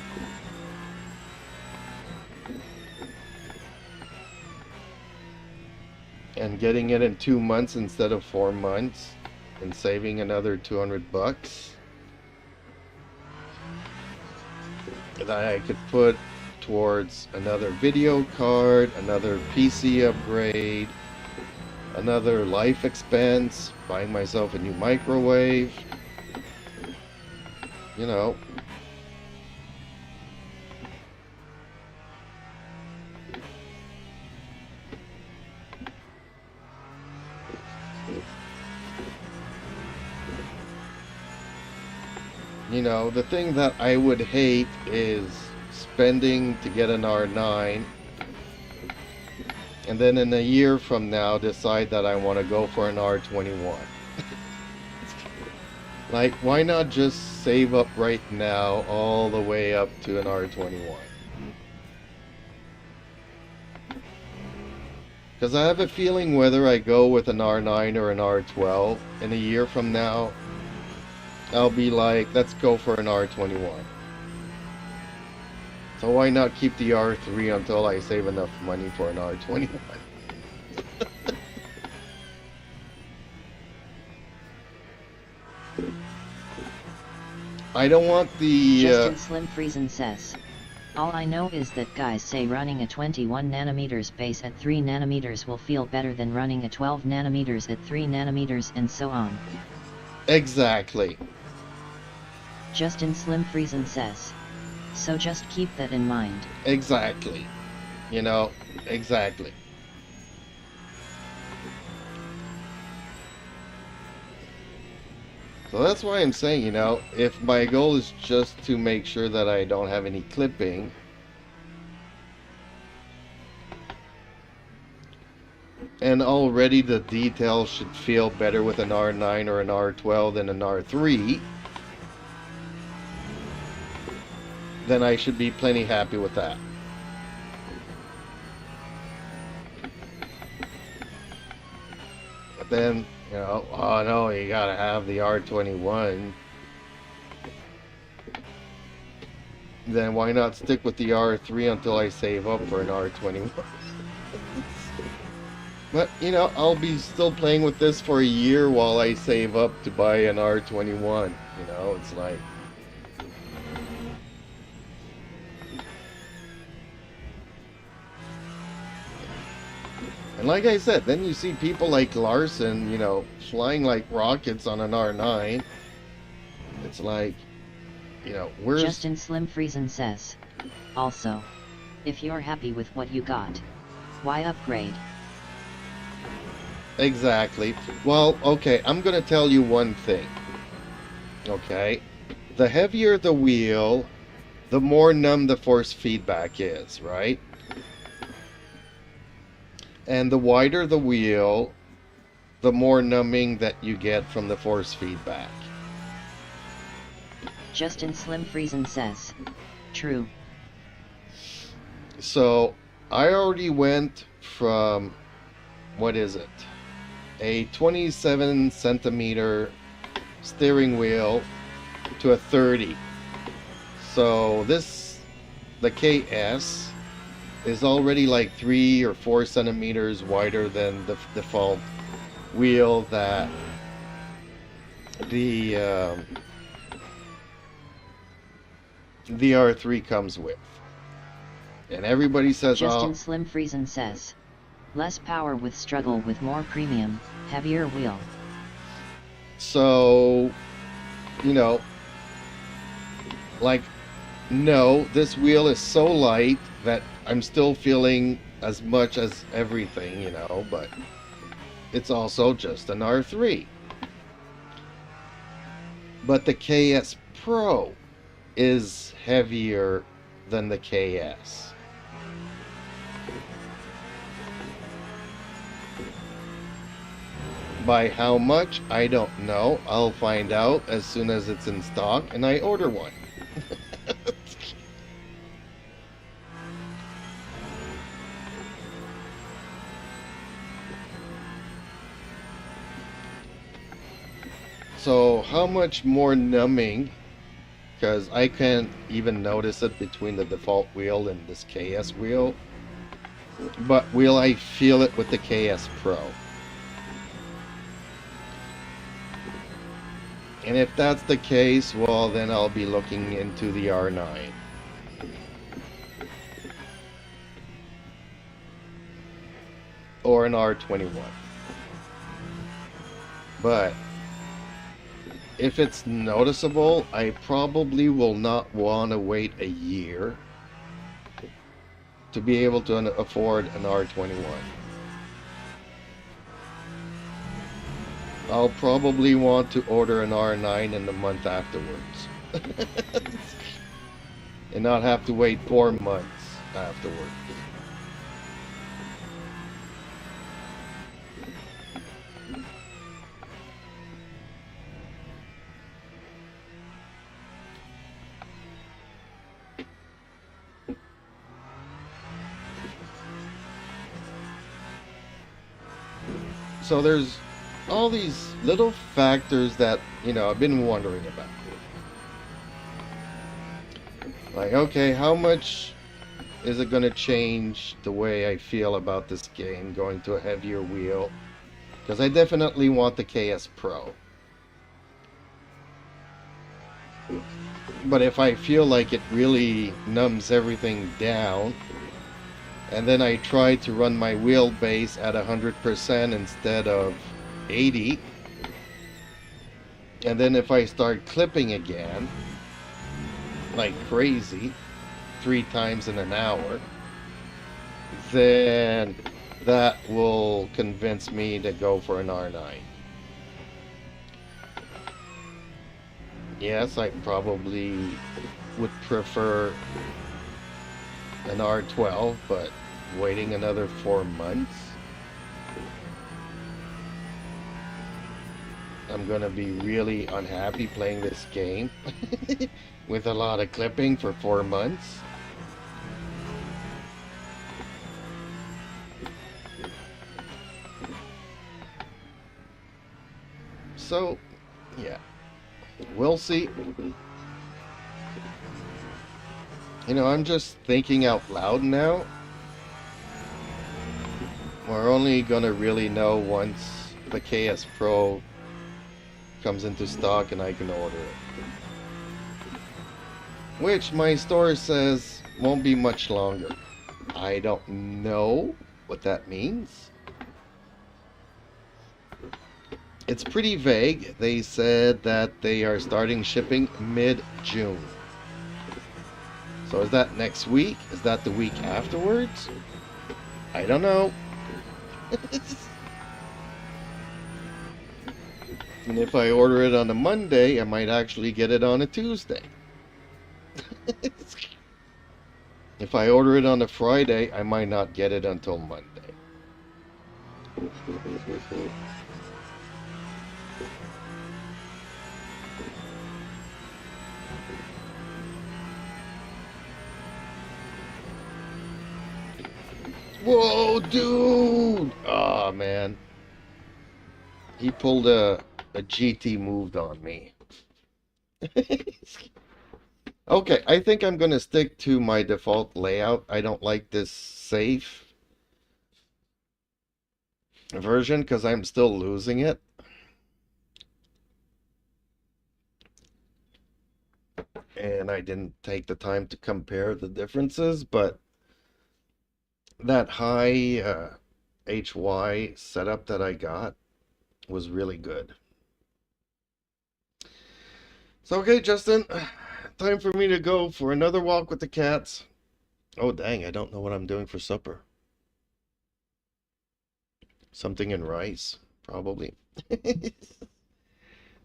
And getting it in 2 months instead of 4 months, and saving another $200 that I could put towards another video card, another PC upgrade, another life expense, buying myself a new microwave, you know. you know, the thing that I would hate is spending to get an R9 and then in a year from now decide that I want to go for an R21. Like, why not just save up right now all the way up to an R21? Because I have a feeling whether I go with an R9 or an R12, in a year from now, I'll be like, let's go for an R21. So why not keep the R3 until I save enough money for an R21? I don't want the... Justin Slim Friesen says, all I know is that guys say running a 21 nanometers base at 3 nanometers will feel better than running a 12 nanometers at 3 nanometers and so on. Exactly. Justin Slim Friesen says, so just keep that in mind. Exactly. You know, exactly. So that's why I'm saying, you know, if my goal is just to make sure that I don't have any clipping, and already the details should feel better with an R9 or an R12 than an R3, then I should be plenty happy with that. But then, you know, oh no, you gotta have the R21. Then why not stick with the R3 until I save up for an R21? But, you know, I'll be still playing with this for a year while I save up to buy an R21. You know, it's like... And like I said, then you see people like Larson, you know, flying like rockets on an R9. It's like, you know, where's... Justin Slim Friesen says, also, if you're happy with what you got, why upgrade? Exactly. Well, okay, I'm going to tell you one thing. Okay? The heavier the wheel, the more numb the force feedback is, right? And the wider the wheel, the more numbing that you get from the force feedback. Justin Slim Friesen says, true. So, I already went from, what is it? A 27 centimeter steering wheel to a 30. So this, the KS, is already like 3 or 4 centimeters wider than the default wheel that the R3 comes with. And everybody says, Justin oh, Slim Friesen says, less power with struggle with more premium, heavier wheel. so, you know, like, no, this wheel is so light that I'm still feeling as much as everything, you know, but it's also just an R3. But the KS Pro is heavier than the KS. By how much, I don't know. I'll find out as soon as it's in stock and I order one. So how much more numbing, because I can't even notice it between the default wheel and this KS wheel, but will I feel it with the KS Pro? And if that's the case, well, then I'll be looking into the R9. Or an R21. But if it's noticeable, I probably will not want to wait a year to be able to afford an R21. I'll probably want to order an R9 in the month afterwards. And not have to wait 4 months afterwards. So there's all these little factors that, I've been wondering about. Like, okay, how much is it going to change the way I feel about this game going to a heavier wheel? Because I definitely want the KS Pro. But if I feel like it really numbs everything down, and then I try to run my wheelbase at 100% instead of 80, and then if I start clipping again, like crazy, 3 times in an hour, then that will convince me to go for an R9. Yes, I probably would prefer an R12, but waiting another 4 months, I'm gonna be really unhappy playing this game with a lot of clipping for 4 months. So, yeah, we'll see. I'm just thinking out loud now. We're only gonna really know once the KS Pro comes into stock and I can order it. Which my store says won't be much longer. I don't know what that means. It's pretty vague. They said that they are starting shipping mid-June. So is that next week? Is that the week afterwards? I don't know. And if I order it on a Monday, I might actually get it on a Tuesday. If I order it on a Friday, I might not get it until Monday. Whoa, dude! Oh, man. He pulled a GT move on me. Okay, I think I'm going to stick to my default layout. I don't like this safe version because I'm still losing it. And I didn't take the time to compare the differences, but that high HY setup that I got was really good. So, okay, Justin, time for me to go for another walk with the cats. Oh, dang, I don't know what I'm doing for supper. Something in rice, probably.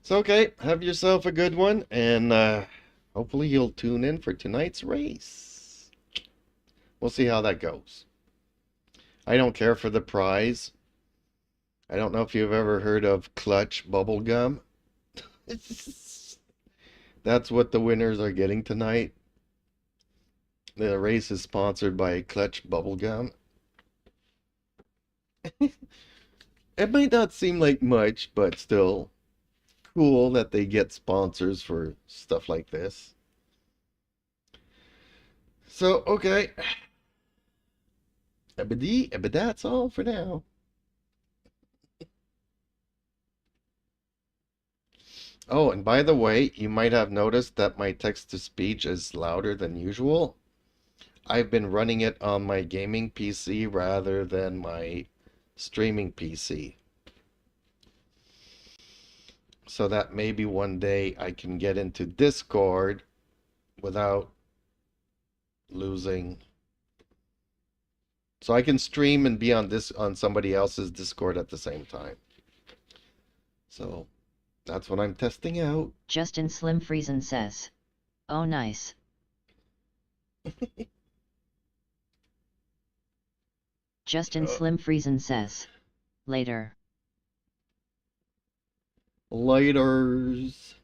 So, okay, have yourself a good one, and hopefully you'll tune in for tonight's race. We'll see how that goes. I don't care for the prize. I don't know if you've ever heard of Clutch Bubblegum. That's what the winners are getting tonight. The race is sponsored by Clutch Bubblegum. It might not seem like much, but still cool that they get sponsors for stuff like this. So, okay. But that's all for now. Oh, and by the way, you might have noticed that my text-to-speech is louder than usual. I've been running it on my gaming PC rather than my streaming PC. So that maybe one day I can get into Discord without losing. So I can stream and be on somebody else's Discord at the same time. So that's what I'm testing out. Justin Slim Friesen says, Oh nice. Justin Slim Friesen says. Later. Lighters.